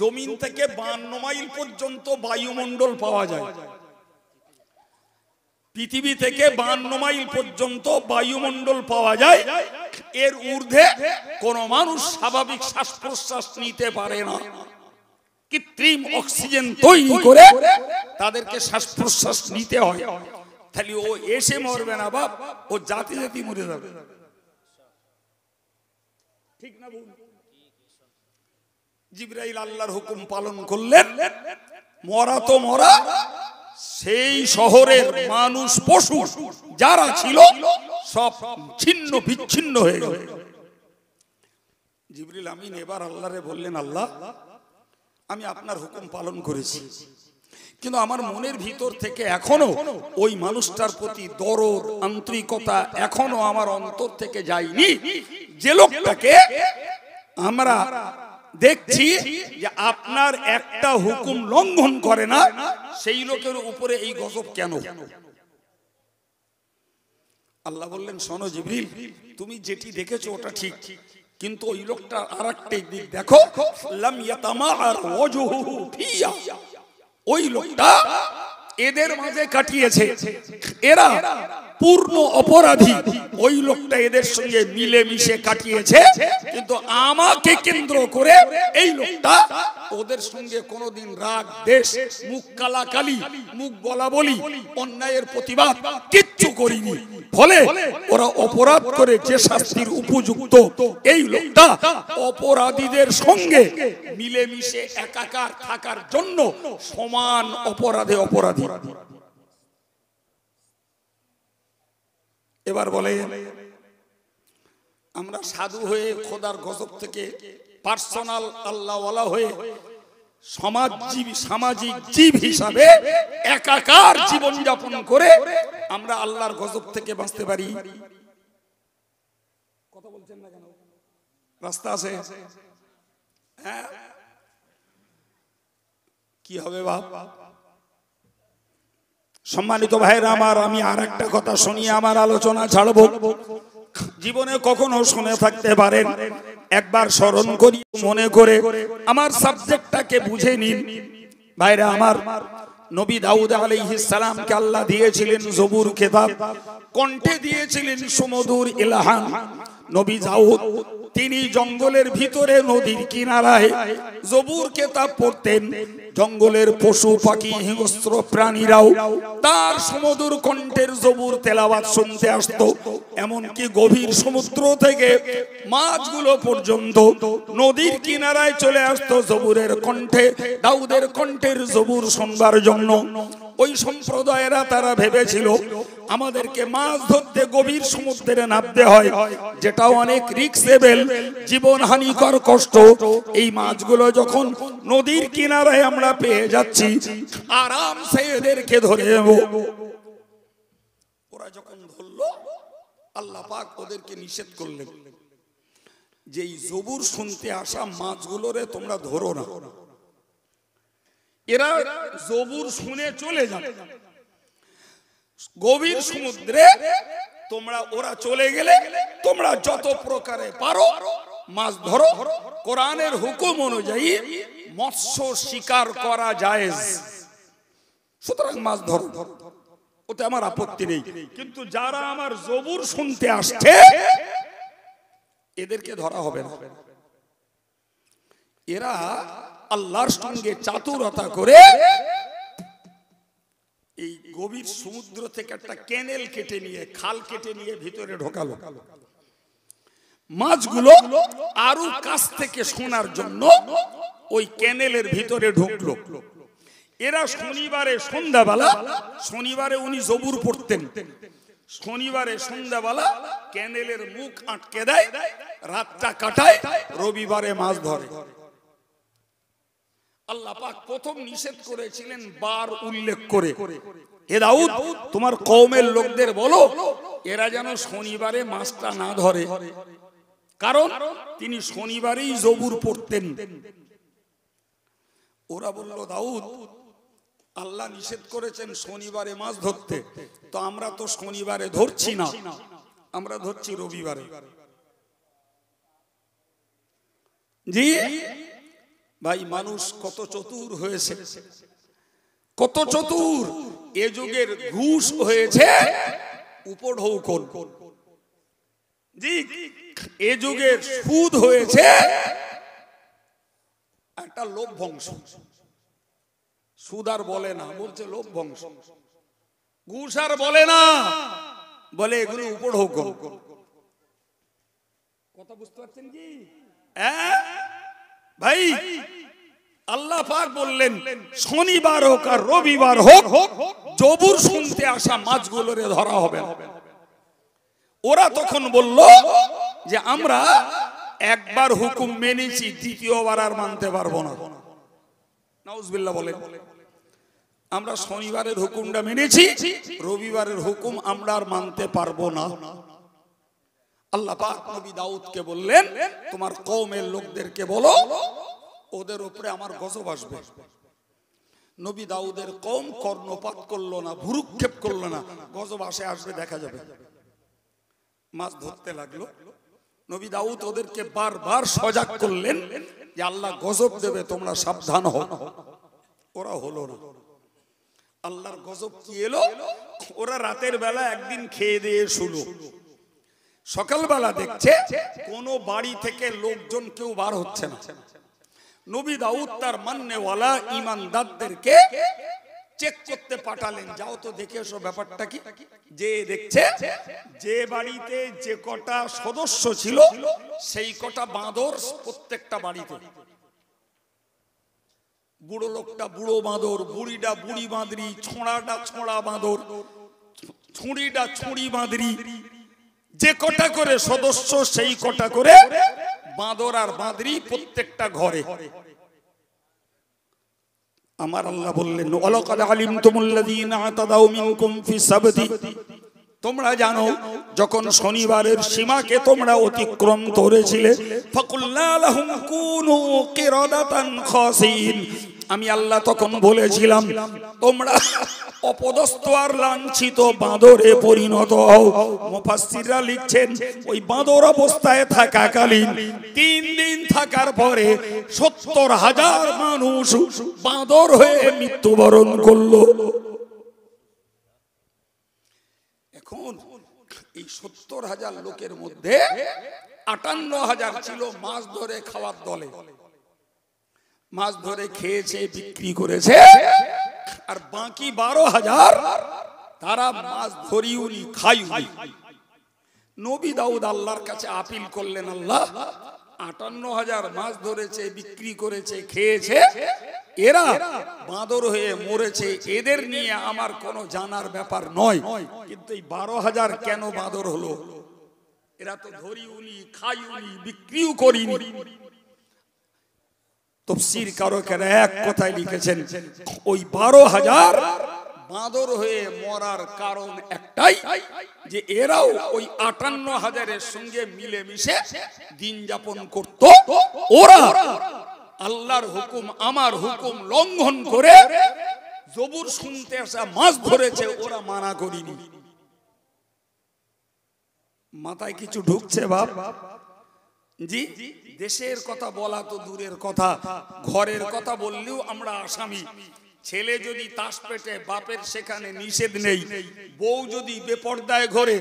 জমিন থেকে 52 মাইল পর্যন্ত বায়ুমণ্ডল পাওয়া যায়। পৃথিবী থেকে 52 মাইল পর্যন্ত বায়ুমণ্ডল পাওয়া যায়। এর ঊর্ধ্বে কোন মানুষ স্বাভাবিক শ্বাস প্রশ্বাস নিতে পারে না। কৃত্রিম অক্সিজেন তৈরি করে তাদেরকে শ্বাস প্রশ্বাস নিতে হয়। তাহলে ও এসে মরবে না বাপ, ও জাতি জাতি মরে যাবে। ঠিক না বল? জিবরাইল আল্লাহর হুকুম পালন করলেন, মরা তো মরা, সেই শহরের মানুষ পশু যারা ছিল সব ছিন্ন বিচ্ছিন্ন হয়ে গেল। জিবরিল আমিন এবার আল্লাহরে বললেন, আল্লাহ আমি আপনার হুকুম পালন করেছি, কিন্তু আমার মনের ভিতর থেকে এখনো ওই মানুষটার প্রতি দরদ আন্তরিকতা এখনো আমার অন্তর থেকে যায়নি। যে লোকটাকে আমরা দেখছি যে আপনার একটা হুকুম লঙ্ঘন করে না, সেই লোকের উপরে এই গজব কেন? আল্লাহ বললেন, শোনো জিবরিল, তুমি যেটি দেখেছো ওটা ঠিক, কিন্তু ওই লোকটা আরেকটা দিক দেখো, লাম ইয়াতামাআর ওয়াজহুহু ফিয়া, ওই লোকটা এদের মাঝে কাটিয়েছে, এরা পূর্ণ অপরাধী, ওই লোকটা এদের সঙ্গে মিলে মিশে কাটিয়েছে, কিন্তু আমাকে কেন্দ্র করে এই লোকটা ওদের সঙ্গে কোনোদিন রাগ দেশ মুখ কালাকালি মুখ বলা বলি অন্যায়ের প্রতিবাদ কিচ্ছু করিনি, ফলে ওরা অপরাধ করে যে শাস্তির উপযুক্ত এই লোকটা অপরাধীদের সঙ্গে মিলে মিশে একাকার থাকার জন্য সমান অপরাধে অপরাধী। এবার বলে আমরা সাধু হয়ে খোদার গজব থেকে পার্সোনাল আল্লাহওয়ালা হয়ে সমাজজীবী সামাজিক জীব হিসাবে একাকার জীবন যাপন করে আমরা আল্লাহর গজব থেকে বাঁচতে পারি? কথা বলছেন না কেন? রাস্তা আছে? হ্যাঁ, কি হবে বাপ? সম্মানিত ভাইরা আমার, আমি আর একটা কথা শুনিয়ে আমার আলোচনা ছাড়বো। জীবনে কখনো শুনে থাকতে পারেন, একবার স্মরণ করি মনে করে আমার সাবজেক্টটাকে বুঝে নিন। ভাইরা আমার, নবী দাউদ আলাইহিস সালামকে আল্লাহ দিয়েছিলেন জবুর কিতাব, কণ্ঠে দিয়েছিলেন সুমধুর ইলহাম। নবী দাউদ তিনি জঙ্গলের ভিতরে নদীর কিনারায় জবুর কিতাব পড়তেন। জঙ্গলের পশু পাখি হিংস্র প্রাণীরাও তার সুমধুর কণ্ঠের জবুর তেলাওয়াত শুনতে আসতো। এমনকি গভীর সমুদ্র থেকে মাছগুলো পর্যন্ত নদীর কিনারায় চলে আসতো জবুরের কণ্ঠে, দাউদের কণ্ঠের জবুর শুনবার জন্য। ওই সম্প্রদায়েরা তারা ভেবেছিল আমাদেরকে মাছ ধরতে গভীর সমুদ্রে নামতে হয়, যেটা অনেক রিস্কেবল, জীবন হানিকর কষ্ট। এই মাছগুলো যখন নদীর কিনারায় আমরা পেয়ে যাচ্ছি, আরামসে এদেরকে ধরে নেব। ওরা যখন ধরলো, আল্লাহ পাক ওদেরকে নিষেধ করলেন যে এই জবুর শুনতে আসা মাছগুলোরে তোমরা ধরো না। এরা জবুর শুনে চলে যাবে গভীর সমুদ্রে, তোমরা ওরা চলে গেলে তোমরা যত প্রকারে পারো মাছ ধরো। কোরআনের হুকুম অনুযায়ী মৎস্য শিকার করা জায়েজ, সুতরাং মাছ ধরো, ওতে আমার আপত্তি নেই। কিন্তু যারা আমার জবুর শুনতে আসছে এদেরকে ধরা হবে না। এরা আল্লাহর সঙ্গে চাতুরতা করে এই গভীর সমুদ্র থেকে একটা ক্যানেল কেটে নিয়ে, খাল কেটে নিয়ে ভিতরে ঢোকালো। মাছগুলো আরো কাছ থেকে শোনার জন্য ওই ক্যানেলের ভিতরে ঢুকলো। এরা শনিবারে সন্ধ্যাবেলা, শনিবারে উনি জবুর পড়তেন, শনিবারে সন্ধ্যাবেলা ক্যানেলের মুখ আটকে দেয়, রাতটা কাটায়, রবিবারে মাছ ধরে। আল্লাহ পাক প্রথম নিষেধ করেছিলেন বার উল্লেখ করে, হে দাউদ তোমার কওমের লোকদের বলো এরা যেন শনিবারে মাছটা না ধরে, কারণ তিনি শনিবারেই জবুর পড়তেন। ওরা বলল, দাউদ আল্লাহ নিষেধ করেছেন শনিবারে মাছ ধরতে, তো আমরা তো শনিবারে ধরছি না, আমরা ধরছি রবিবারে। জি ভাই, মানুষ কত চতুর হয়েছে, কত চতুর। এ যুগের ঘুষ হয়েছে উপঢৌকন, জি এ যুগের সুদ হয়েছে একটা লোভ বংশ। সুদ আর বলে না, বলছে লোভ বংশ। ঘুষ আর বলে না, বলে এগুলো উপঢৌকন। কথা বুঝতে পারছেন কি ভাই? আল্লাহ পাক বললেন শনিবার হোক আর রবিবার হোক জবুর শুনতে আসা মাছগুলোরে ধরা হবে। ওরা তখন বলল যে আমরা একবার হুকুম মেনেছি, দ্বিতীয়বার আর মানতে পারবো না। নাউজুবিল্লাহ বলেন। আমরা শনিবারের হুকুমটা মেনেছি, রবিবারের হুকুম আমরা আর মানতে পারবো না। আল্লাহ পাক নবী দাউদকে বললেন তোমার কওমের লোকদেরকে বলো ওদের উপরে আমার গজব আসবে। নবী দাউদের কওম কর্ণপাত করলো না, ভুরুক্ষেপ করলো না, গজব আসবে দেখা যাবে। মাছ ধরতে লাগলো। নবী দাউদ ওদেরকে বারবার সজাগ করলেন যে আল্লাহ গজব দেবে, তোমরা সাবধান হও। ওরা হলো না। আল্লাহর গজব কি এলো? ওরা রাতের বেলা একদিন খেয়ে দিয়ে শুলো, সকালবেলা দেখছে কোন বাড়ি থেকে লোকজন কেউ বার হচ্ছে না। নবী দাউদ তার মান্নেওয়ালা ঈমানদারদেরকে চেক করতে পাঠালেন, যাও তো দেখে এসো ব্যাপারটা কি। যে দেখছে যে বাড়িতে যে কটা সদস্য ছিল সেই কটা বাঁদর প্রত্যেকটা বাড়িতে। বুড়ো লোকটা বুড়ো বাঁদর, বুড়িটা বুড়ি বাঁদরি, ছোঁড়াটা ছোঁড়া বাঁদর, ছুঁড়িটা ছুঁড়ি বাঁদরি, যে কটা করে সদস্য সেই কটা করে বাঁদর আর বাঁদরি প্রত্যেকটা ঘরে। আমার আল্লাহ বললেন ওয়ালাকাদ আলিমতুমুল্লাযীনা আতাদাউ মিনকুম ফি সাবতি, তোমরা জানো যখন শনিবারের সীমাকে তোমরা অতিক্রম করেছিলে, ফাকুল্লা লাহুম কুনু কিরাদাতান খাসিন, আমি আল্লাহ তখন বলেছিলাম তোমরা অপদস্থ আর লাঞ্ছিত বাঁদরে পরিণত হও। মুফাসসিররা লিখছেন ওই বাঁদর অবস্থায় থাকাকালীন 3 দিন থাকার পরে 70,000 মানুষ বাঁদর হয়ে মৃত্যুবরণ করলো। এখন এই 70,000 লোকের মধ্যে 58,000 ছিল মাছ ধরে খাওয়ার দলে, মাছ ধরে খেয়েছে, বিক্রি করেছে। আর বাকি 12,000 তারা মাছ ধরিউনি, খাইউনি। নবী দাউদ আল্লাহর কাছে আপিল করলেন, আল্লাহ 58,000 মাছ ধরেছে, বিক্রি করেছে, খেয়েছে, এরা বাঁদর হয়ে মরেছে, এদের নিয়ে আমার কোনো জানার ব্যাপার নয়, কিন্তু এই 12,000 কেন বাঁদর হলো? এরা তো ধরিউনি, খাইউনি, বিক্রিও করিনি। তাফসীর কারকেরা এক কথায় লিখেছেন ওই 12,000 বাঁদর হয়ে মরার কারণ একটাই, যে এরাও ওই 58,000-এর সঙ্গে মিলেমিশে দিন যাপন করত। ওরা আল্লাহর হুকুম আমার হুকুম লঙ্ঘন করে জবুর শুনতে আসা মাছ ধরেছে, ওরা মানা করিনি। মাথায় কিছু ঢুকছে বাপ? জি, দেশের কথা বলা তো দূরের কথা, ঘরের কথা বললেও আমরা আসামি। ছেলে যদি তাস পেটে, বাপের সেখানে নিষেধ নেই। বউ যদি বেপর্দায় ঘরে,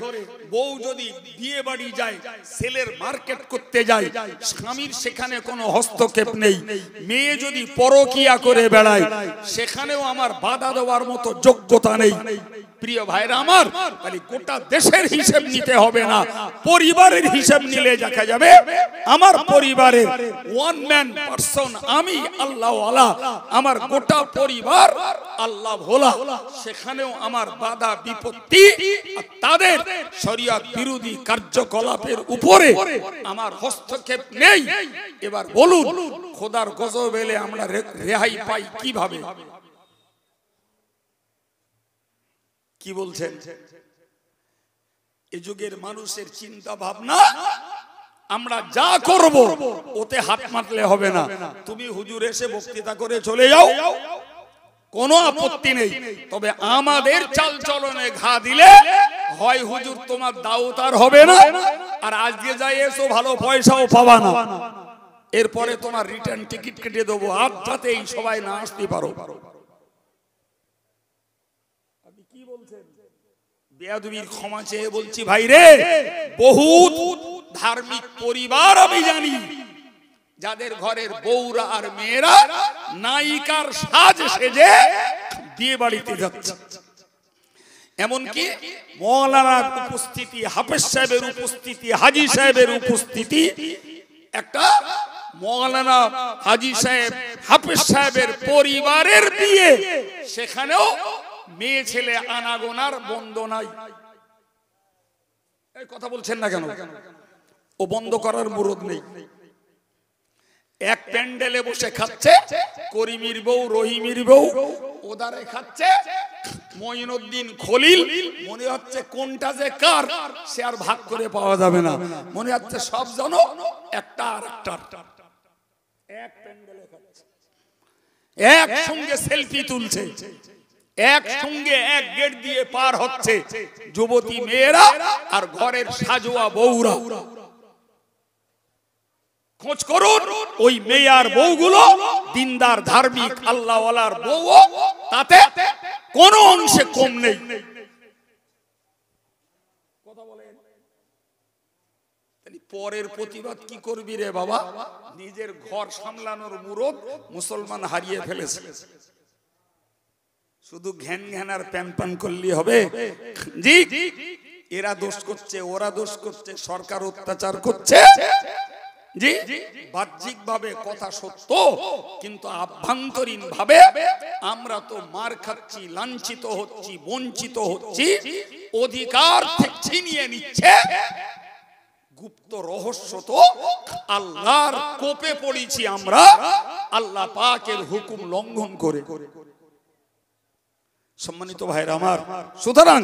বউ যদি বিয়ে বাড়ি যায়, ছেলের মার্কেট করতে যায়, স্বামীর সেখানে কোনো হস্তক্ষেপ নেই। মেয়ে যদি পরকিয়া করে বেড়ায়, সেখানেও আমার বাধা দেওয়ার মতো যোগ্যতা নেই। প্রিয় ভাইরা আমার, তাহলে গোটা দেশের হিসেব নিতে হবে না, পরিবারের হিসেব নিলে দেখা যাবে আমার পরিবারের ওয়ান ম্যান পারসন আমি আল্লাহওয়ালা, আমার গোটা পরিবার আল্লাহ ভোলা, সেখানেও আমার বাধা বিপত্তি আর তাদের শরীয়ত বিরোধী কার্যকলাপের উপরে আমার হস্তক্ষেপ নেই। এবার বলুন খোদার গজব এলে আমরা রেহাই পাই কিভাবে? কি বলছেন? এই যুগের মানুষের চিন্তা ভাবনা, আমরা যা করব ওতে হাত মারলে হবে না। তুমি হুজুর এসে বক্তৃতা করে চলে যাও, কোনো আপত্তি নেই, তবে আমাদের চাল চলনে ঘা দিলে হয় হুজুর তোমার দাওয়াত আর হবে না, আর আজকে যাই এসো ভালো পয়সাও পাবা না, এরপরে তোমার রিটার্ন টিকিট কেটে দেবো, আর যাতেই সবাই না আসতে পারো। বেয়াদবির ক্ষমা চেয়ে বলছি ভাই রে, বহুত ধার্মিক পরিবার আমি জানি যাদের ঘরের বউরা আর মেয়েরা নায়িকার সাজ সেজে বিয়ে বাড়িতে যাচ্ছে। এমনকি মৌলানার উপস্থিতি, হাফেজ সাহেবের উপস্থিতি, হাজী সাহেবের উপস্থিতি, একটা মৌলানা হাজী সাহেব হাফেজ সাহেবের পরিবারের বিয়ে, সেখানেও মেয়ে ছেলে আনাগোনার বন্ধ নাই। এই কথা বলছেন না কেন? ও বন্ধ করার মুরদ নেই। এক প্যান্ডেলে বসে খাচ্ছে করিমির বউ, রহিমির বউ, ওদারে খাচ্ছে মঈনুদ্দিন খলিল। মনে হচ্ছে কোনটা যে কার সে আর ভাগ করে পাওয়া যাবে না, মনে হচ্ছে সব জানো একটা আর একটা। এক প্যান্ডেলে খাচ্ছে, একসঙ্গে সেলফি তুলছে, একসঙ্গে এক গেট দিয়ে পার হচ্ছে যুবতী মেয়েরা আর ঘরের সাজোয়া বউরা। খোঁজ করুন ওই মেয়ার বউগুলো দিনদার ধার্মিক আল্লাহওয়ালার বউ, তাতে কোনো অংশে কম নেই। কথা বলেন, পরের প্রতিবাদ কি করবি রে বাবা? নিজের ঘর সামলানোর মুরদ মুসলমান হারিয়ে ফেলেছে। শুধু ঘ্যান ঘ্যান আর প্যান প্যান করলে হবে? জি, এরা দোষ করছে, ওরা দোষ করছে, সরকার অত্যাচার করছে। জি, বাহ্যিক ভাবে কথা সত্য, কিন্তু আভ্যন্তরীণ ভাবে আমরা তো মার খাচ্ছি, লাঞ্ছিত হচ্ছি, বঞ্চিত হচ্ছি, অধিকার থেকে ছিনিয়ে নিচ্ছে। গুপ্ত রহস্য তো আল্লাহর কোপে পড়েছি আমরা, আল্লাহ পাকের হুকুম লঙ্ঘন করে। সম্মানিত ভাইরা আমার, সুতরাং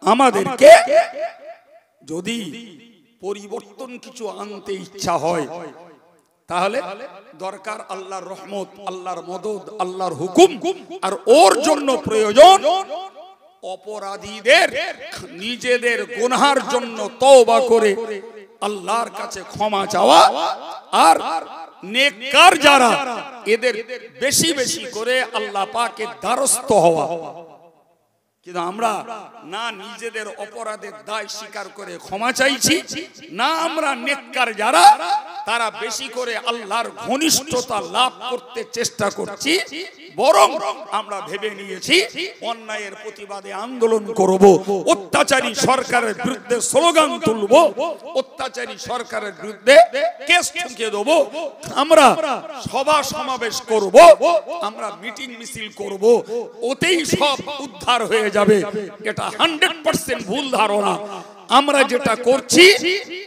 আমাদেরকে যদি পরিবর্তন কিছু আনতে ইচ্ছা হয়, তাহলে দরকার আল্লাহর রহমত, আল্লাহর মদদ, আল্লাহর হুকুম। আর ওর জন্য প্রয়োজন অপরাধীদের নিজেদের গুনাহের জন্য তওবা করে আল্লাহর কাছে ক্ষমা চাওয়া, আর নেককার যারা এদের বেশি বেশি করে আল্লাহ পাকের দ্বারস্থ হওয়া। কিন্তু আমরা না নিজেদের অপরাধের দায় স্বীকার করে ক্ষমা চাইছি, না আমরা নেককার যারা তারা বেশি করে আল্লাহর ঘনিষ্ঠতা লাভ করতে চেষ্টা করছি, বরং আমরা ভেবে নিয়েছি অন্যায়ের প্রতিবাদে আন্দোলন করব, অত্যাচারী সরকারের বিরুদ্ধে স্লোগান তুলব, অত্যাচারী সরকারের বিরুদ্ধে কেস ঠুকে দেব, আমরা সভা সমাবেশ করব, আমরা মিটিং মিছিল করব, ওতেই সব উদ্ধার হয়ে যাবে। এটা 100% ভুল ধারণা। আমরা যেটা করছি,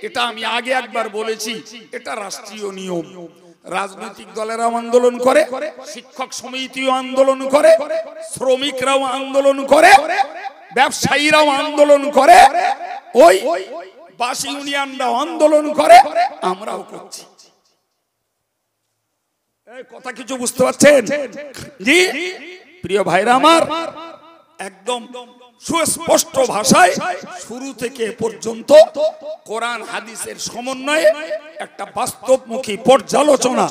এটা আমি আগে একবার বলেছি, এটা রাষ্ট্রীয় নিয়ম। রাজনৈতিক দলেরাও আন্দোলন করে, শিক্ষক সমিতিও আন্দোলন করে, শ্রমিকরাও আন্দোলন করে, ব্যবসায়ীরাও আন্দোলন করে, ওই বাসী ইউনিয়নরাও আন্দোলন করে, আমরাও করছি। এই কথা কিছু বুঝতে পারছেন? জি প্রিয় ভাইরা আমার, একদম সুস্পষ্ট ভাষায় শুরু থেকে পর্যন্ত কোরআন হাদিসের সমন্বয়ে একটা বাস্তবমুখী পর্যালোচনা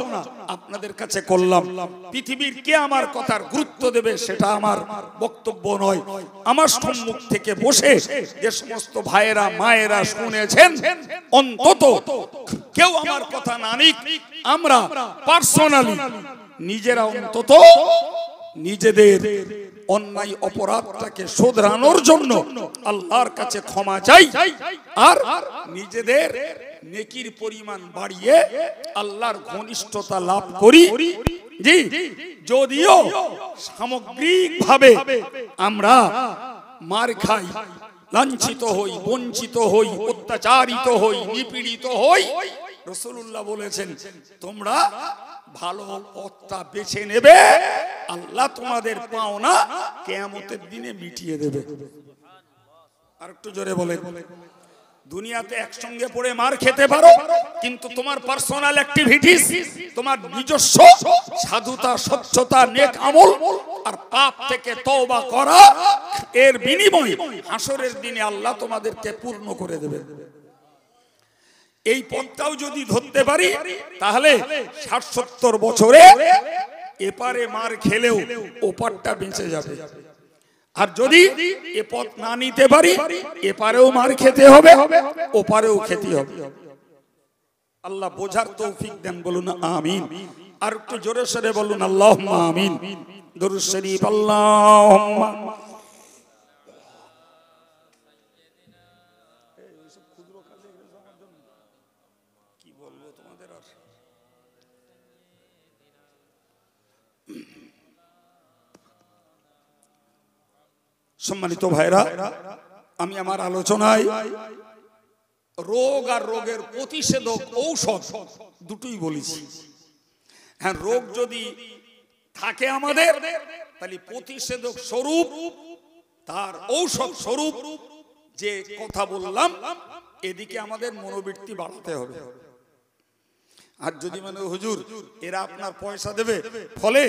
আপনাদের কাছে করলাম। পৃথিবীর কে আমার কথার গুরুত্ব দেবে সেটা আমার বক্তব্য নয়। আমার সম্মুখ থেকে বসে যে সমস্ত ভাইয়েরা মায়েরা শুনেছেন, অন্তত কেউ আমার কথা না নিক, আমরা পার্সোনালি নিজেরা অন্তত নিজেদের অন্যায় অপরাধটাকে শোধরানোর জন্য আল্লাহর কাছে ক্ষমা চাই, আর নিজেদের নেকির পরিমাণ বাড়িয়ে আল্লাহর ঘনিষ্ঠতা লাভ করি। জি, যদিও সামগ্রিকভাবে আমরা মার খাই, লাঞ্ছিত হই, বঞ্চিত হই, অত্যাচারিত হই, নিপীড়িত হই, রাসূলুল্লাহ বলেছেন তোমরা ভালো পথটা বেছে নেবে, আল্লাহ তোমাদের পাওনা কিয়ামতের দিনে মিটিয়ে দেবে। আর একটু জোরে বলেন। দুনিয়াতে একসঙ্গে পড়ে মার খেতে পারো, কিন্তু তোমার পার্সোনাল অ্যাক্টিভিটিস, তোমার নিজস্ব সাধুতা, স্বচ্ছতা, নেক আমল আর পাপ থেকে তওবা করা, এর বিনিময়ে হাসরের দিনে আল্লাহ তোমাদেরকে পূর্ণ করে দেবে। এই পথটাও যদি ধরতে পারি, তাহলে ৬০-৭০ বছরে এপারে মার খেলেও ওপারটা বেঁচে যাবে। আর যদি এ পথ না নিতে পারি, এপারেও মার খেতে হবে, ওপারেও খেতে হবে। আল্লাহ বোঝার তৌফিক দেন, বলুন আমিন। আর একটু জোরে সরে বলুন আল্লাহুম্মা আমিন। দরুদ শরীফ। আল্লাহুম্মা এসব ক্ষুদ্র কাজে আমার জন্য কি বলবো তোমাদের। আর সম্মানিত ভাইরা, আমি আমার আলোচনায় রোগ আর রোগের প্রতিষেধক ঔষধ দুটোই বলেছি। হ্যাঁ, রোগ যদি থাকে আমাদের, তাহলে প্রতিষেধক স্বরূপ, তার ঔষধ স্বরূপ যে কথা বললাম, এদিকে আমাদের মনোবৃত্তি বাড়াতে হবে। আর যদি মানে হুজুর এরা আপনার পয়সা দেবে, ফলে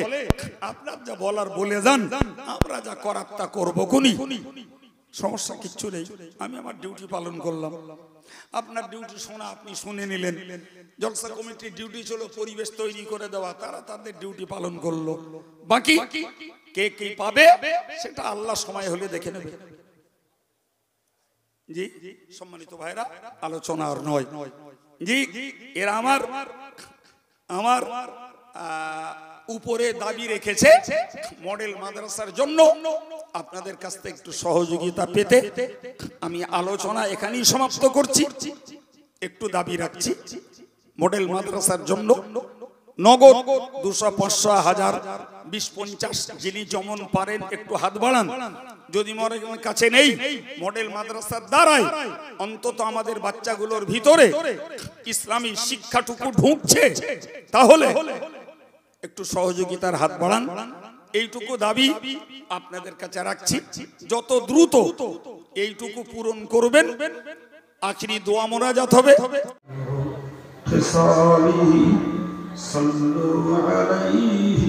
আপনার যা বলার বলে যান, আমরা যা করার তা করবো, কোনি সমস্যা কিচ্ছু নেই। আমি আমার ডিউটি পালন করলাম, আপনার ডিউটি শোনা আপনি শুনে নিলেন। জলসা কমিটির ডিউটি ছিল পরিবেশ তৈরি করে দেওয়া, তারা তাদের ডিউটি পালন করলো। বাকি কে কি পাবে সেটা আল্লাহ সময় হলে দেখে নেবে। জি সম্মানিত ভাইরা, আলোচনা আর নয়। জি, এরা আমার উপরে দাবি রেখেছে মডেল মাদ্রাসার জন্য আপনাদের কাছ থেকে একটু সহযোগিতা পেতে আমি আলোচনা এখানেই সমাপ্ত করছি। একটু দাবি রাখছি মডেল মাদ্রাসার জন্য নগদ 200, 500, 1000, 20, 50 যিনি যেমন পারেন একটু হাত বাড়ান। যদি মনে কাছে নেই, মডেল মাদ্রাসার দ্বারাই অন্তত আমাদের বাচ্চাগুলোর ভিতরে ইসলামী শিক্ষাটুকু ঢুকছে, তাহলে একটু সহযোগিতার হাত বাড়ান। এইটুকু দাবি আপনাদের কাছে রাখছি। যত দ্রুত এইটুকু পূরণ করবেন, আখিরি দোয়া মোনাজাত হবে। صلوا عليه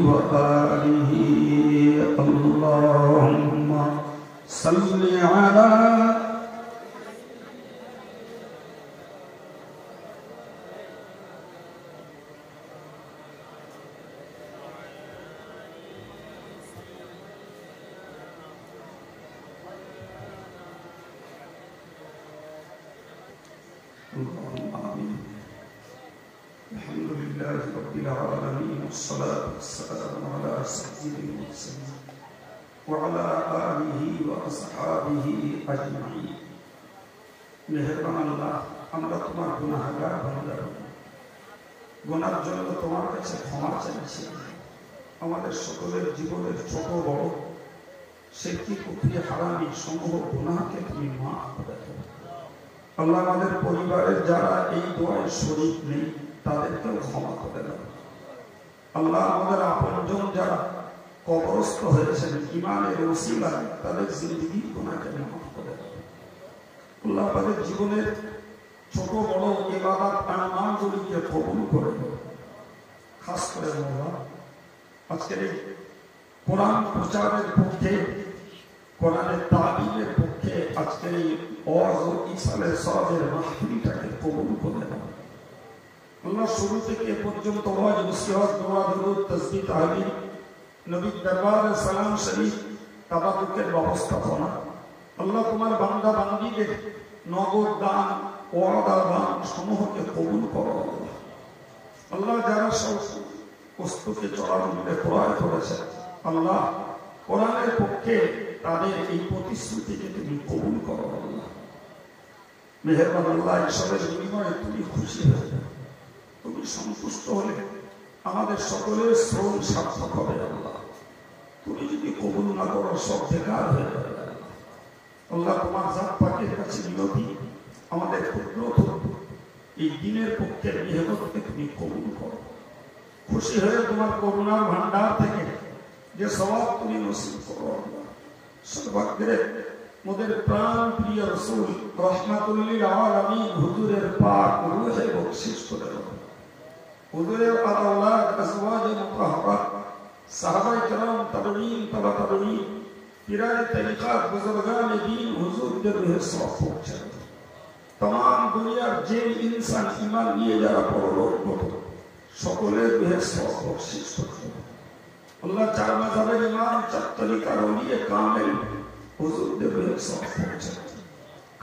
وآله اللهم صل على الحمد لله رب العالمين والصلاة والسلام على سيد المرسلين وعلى آله وأصحابه أجمعين। মেহেরবান আল্লাহ, আমরা তোমার গুনাহগার বান্দা, গুনার জন্য তোমার কাছে ক্ষমা চাইছি। আমাদের সকলের জীবনের ছোট বড় শিরকি কুফরি হারামি সমূহ গুনাহকে তুমি মাফ করে দাও। আল্লাহ, আমাদের পরিবারের যারা এই দোয়ায় শরীক নেই তাদেরকেও ক্ষমা করে দাও। আল্লাহ, আমাদের আপনজন যারা কবরস্থ হয়েছেন ঈমানের ওসিলায় তাদের জিন্দেগি গুনাহকে মাফ করে দাও। আল্লাহ, আমাদের জীবনের ছোট বড় ইবাদত আমালগুলিকে কবুল করে দাও। খাস করে আল্লাহ, আজকের এই কোরআন প্রচারের পক্ষে, কোরআনের তালিমের পক্ষে আজকের এই ওয়াজ ও ইসালের সওয়াবের মাহফিলটাকে কবুল করে দাও। আল্লাহ, শুরু থেকে এ পর্যন্ত ওয়াজ নসিহত, দোয়া, দরুদ, তাসবিহ, তাহলিল, নবীর দরবারে সালাম শরীফ, তাবারুকের ব্যবস্থাপনা, আল্লাহ তোমার বান্দা বান্দীদের নগদ দান, ওয়াদা দান সমূহকে কবুল করো। আল্লাহ, যারা সব বস্তুকে চড়া মূল্যে ক্রয় করেছে, আল্লাহ কোরআনের পক্ষে তাদের এই প্রতিশ্রুতিকে তুমি কবুল করো। আল্লাহ মেহেরবান আল্লাহ, এসবের বিনিময়ে তুমি খুশি হয়ে যাও। তুমি সন্তুষ্ট হলে আমাদের সকলের শ্রম সার্থক হবে। আল্লাহ, তুমি যদি কবুল না করো সব বেকার হয়ে যাবে। আল্লাহ, তোমার জাত পাকের কাছে মিনতি, আমাদের ক্ষুদ্র এই দিনের পক্ষে মেহনতকে তুমি কবুল করো। খুশি হয়ে তোমার করুণার ভান্ডার থেকে যে সওয়াব তুমি নসিব করো। সর্বাগ্রে মোদের প্রাণ প্রিয় রাসূল রাহমাতুল লিল আলামিন হুজুরের পাক রূহে বখশিশ করে দাও। হুজুরের আওলাদ, আজওয়াজে মুতাহহারাত, সাহাবায়ে কেরাম, তাবেঈন, তাবা তাবেঈন, পীরায়ে তরিকাত, বুজুর্গানে দ্বীন হুজুরদের রূহে সওয়াব পৌঁছে দাও। तमाम দুনিয়ার যে ইনসান ঈমান নিয়ে যারা পরলোক গত সকলের রূহে সওয়াব বখশিশ করো। আল্লাহ, চার মাযহাবের ইমাম, চার তরিকার ওলিয়ে কামেল হুজুরদের রূহে সওয়াব পৌঁছে দাও।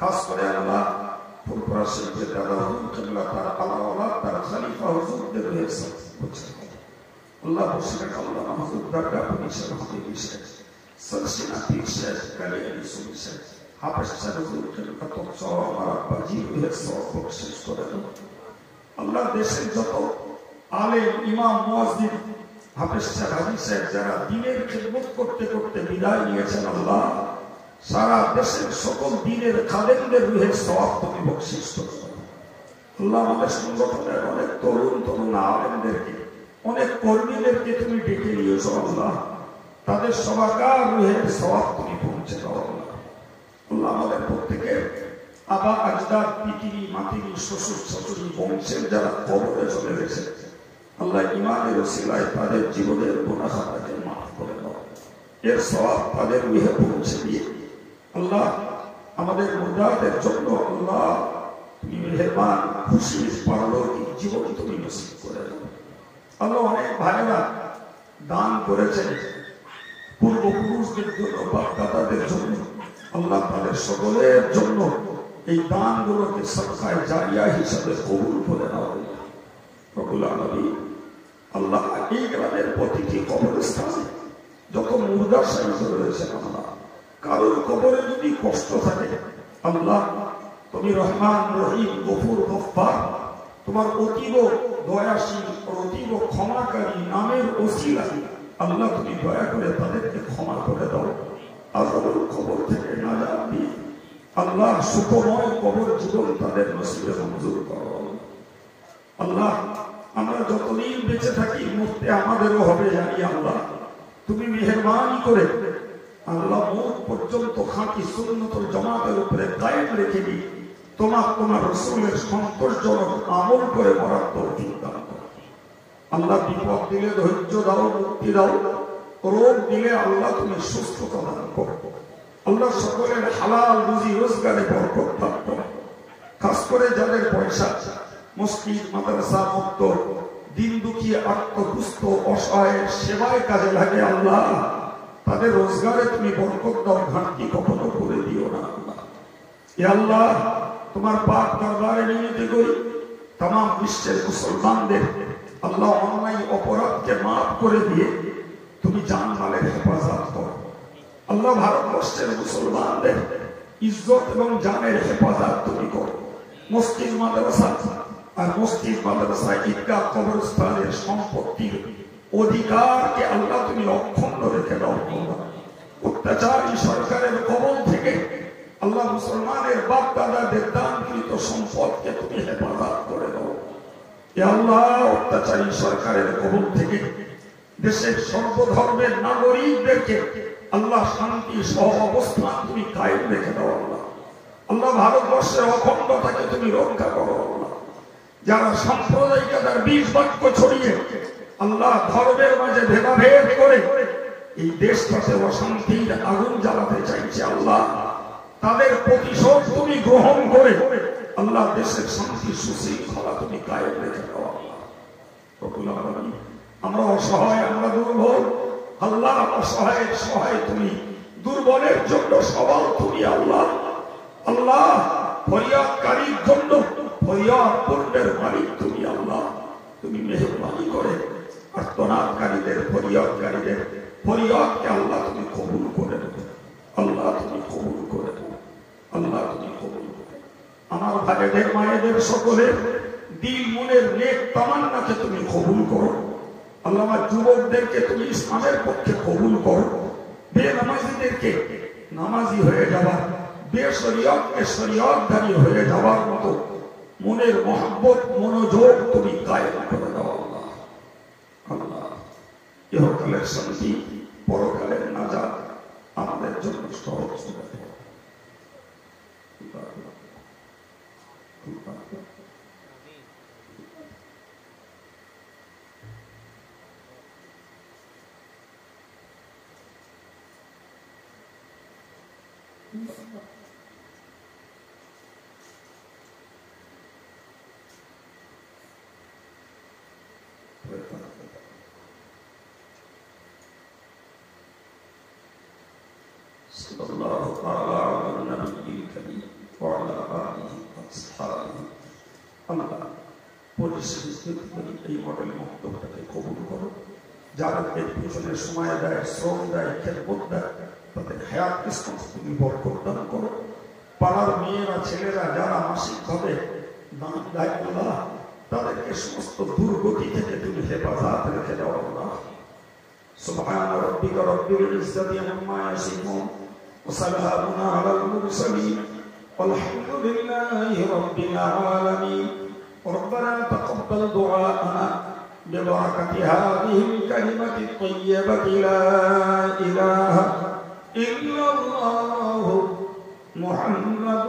খাস করে আল্লাহ ফুরফুরা শরীফের দাদা হুজুর কিবলা তার আলাওয়ালাদ, তার খলিফা হুজুরদের রূহে সওয়াব পৌঁছে দাও। আল্লাহ বসিরক আল্লাহ হুজুর দরগা পুলিশের হাতে বিষয় সরসিনা পীর শেখ কালী আলী সুবি শেখ হাফেজ সাহেবের কত সব আমার আব্বাজি রুহের সব বকশিশ করে দাও আল্লাহ। দেশের যত আলেম ইমাম মুয়াজ্জিন হাফেজ সাহেব হাজী সাহেব যারা দ্বীনের খিদমত করতে করতে বিদায় নিয়েছেন আল্লাহ, সারা দেশের সকল দ্বীনের খাদেমদের রুহের সওয়াব তুমি বকশিশ করো আল্লাহ। আমাদের সংগঠনের অনেক তরুণ তরুণ আলেমদেরকে, অনেক কর্মীদেরকে তুমি ডেকে নিয়েছো আল্লাহ, তাদের সবাকার রুহের সওয়াব তুমি পৌঁছে দাও আল্লাহ। আল্লাহ আমাদের প্রত্যেকের আবা আজদাদ পিতিরি মাতিরি শ্বশুর শাশুড়ি বংশের যারা কবরে চলে গেছে আল্লাহ, ইমানের ওসিলায় তাদের জীবনের গুনাহ খাতাকে মাফ করে দাও, এর সওয়াব তাদের রুহে পৌঁছে দিয়ে আল্লাহ আমাদের মুর্দাদের জন্য আল্লাহ তুমি মেহেরবান খুশি পারলৌকিক জীবন তুমি নসিব করে দাও আল্লাহ। অনেক ভাইরা দান করেছেন পূর্বপুরুষদের জন্য, বাপ দাদাদের জন্য আল্লাহ, তাদের সকলের জন্য এই দানগুলোকে সদকায়ে জারিয়া হিসাবে কবুল করে নাও রব্বুল আলামিন। আল্লাহ এই গ্রামের প্রতিটি কবরস্থানে যত মুর্দা শায়িত রয়েছে আল্লাহ, কারোর কবরে যদি কষ্ট থাকে আল্লাহ, তুমি রহমান রহিম গফুর গফফার, তোমার অতীব দয়াশীল অতীব ক্ষমাকারী নামের ওসিলায় আল্লাহ তুমি দয়া করে তাদেরকে ক্ষমা করে দাও, আযাবের কবর থেকে নাজাত দিয়ে আল্লাহ সুখময় কবর জীবন তাদের নসিবে মঞ্জুর করো আল্লাহ। আমরা যতদিন বেঁচে থাকি মরতে আমাদেরও হবে জানি আল্লাহ, তুমি মেহেরবানি করে আল্লাহ মওত পর্যন্ত খাঁটি সুন্নতুল জামাতের উপরে কায়েম রেখে দিই, তোমার রাসূলের সন্তোষজনক আমল করে মরার তৌফিক দাও আল্লাহ। বিপদ দিলে ধৈর্য দাও, মুক্তি দাও, রোগ দিলে আল্লাহ তুমি সুস্থতা দান করো আল্লাহ। সকলের হালাল রুজি রোজগারে বরকত দান করো, খাস করে যাদের পয়সা মসজিদ মাদ্রাসা মুক্ত দিন দুঃখী আত্মহুস্ত অসহায়ের সেবায় কাজে লাগে আল্লাহ, তাদের রোজগারে তুমি বরকত দাও, ঘাটতি কখনো করে দিও না আল্লাহ। ইয়া আল্লাহ তোমার পাক দরবারে নিবেদন করি तमाम বিশ্বের মুসলমানদের আল্লাহ অন্যায় অপরাধকে মাফ করে দিয়ে তুমি জানমালের হেফাজত করো আল্লাহ। ভারতবর্ষের মুসলমানদের ইজ্জত এবং জানের হেফাজত তুমি করো। মসজিদ মাদ্রাসা আর মসজিদ মাদ্রাসা ঈদগাহ কবরস্থানের সম্পত্তির অধিকারকে আল্লাহ তুমি অক্ষুণ্ণ রেখে দাও। অত্যাচারী সরকারের কবল থেকে আল্লাহ মুসলমানের বাপ দাদাদের দানকৃত সম্পদকে তুমি হেফাজত করে দাও। ইয়া আল্লাহ অত্যাচারী সরকারের কবল থেকে দেশের সর্বধর্মের নাগরিকদেরকে আল্লাহ শান্তি সহ অবস্থান তুমি কায়েম রেখে দাও আল্লাহ। আল্লাহ ভারতবর্ষের অখণ্ডতাকে তুমি রক্ষা করো আল্লাহ। যারা সাম্প্রদায়িকতার বিষ বাক্য ছড়িয়ে আল্লাহ ধর্মের মাঝে ভেদাভেদ করে এই দেশটাতে অশান্তির আগুন জ্বালাতে চাইছে আল্লাহ, তাদের প্রতিশোধ তুমি গ্রহণ করে আল্লাহ দেশের শান্তি সুশৃঙ্খলা তুমি কায়েম রেখে দাও আল্লাহ। আমরা অসহায়, আমরা দুর্বল আল্লাহ, অসহায়ের সহায় তুমি, দুর্বলের জন্য সবল তুমি আল্লাহ। আল্লাহ ফরিয়াদকারীর জন্য ফরিয়াদ পূর্ণের মালিক তুমি আল্লাহ। তুমি মেহেরবানি করে আর্তনাদকারীদের ফরিয়াদকারীদের ফরিয়াদকে আল্লাহ তুমি কবুল করে দেবে আল্লাহ, তুমি কবুল করে দেবে আল্লাহ, তুমি কবুল করে। আমার ভাইদের মায়েদের সকলের দিল মনের নেক তামান্নাকে তুমি কবুল করো আল্লাহ। আমার যুবকদেরকে তুমি ইসলামের পক্ষে কবুল করো, বেনামাজিদেরকে নামাজি হয়ে যাওয়ার, বেশরিয়তকে শরিয়তধারী হয়ে যাওয়ার মতো মনের মহব্বত মনোযোগ তুমি কায়েম করে দাও আল্লাহ। আল্লাহ ইহকালের শান্তি পরকালের নাজাত আমাদের জন্য সহজ করে দাও। এই মডেলের বক্তব্যটাকে কবুল করো। যারা এর পিছনে সময় দেয়, শ্রম দেয়, খেদমত দেয়, তাদের হায়াত ইসলাম তুমি বরকত দান করো। মেয়েরা ছেলেরা যারা মাসিকভাবে দান দেয় আল্লাহ তাদেরকে সমস্ত দুর্গতি থেকে তুমি হেফাজত রেখে দাও আল্লাহ। সুবহান রাব্বিকা রাব্বিল ইজ্জাতি আম্মা ইয়াসিফুন ওয়া সালামুন আলাল মুরসালিন ওয়ালহামদুলিল্লাহি রাব্বিল আলামিন। ربنا تقبل دعاءنا ببركة هذه الكلمة الطيبة لا إله إلا الله محمد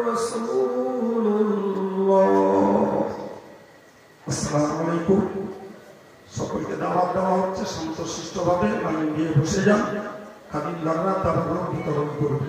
رسول الله। আসসালামু আলাইকুম। সকলকে দাওয়াত দেওয়া হচ্ছে, শান্তশিষ্টভাবে লাইন দিয়ে বসে যান, খাদিমদাররা তার বিতরণ করবে।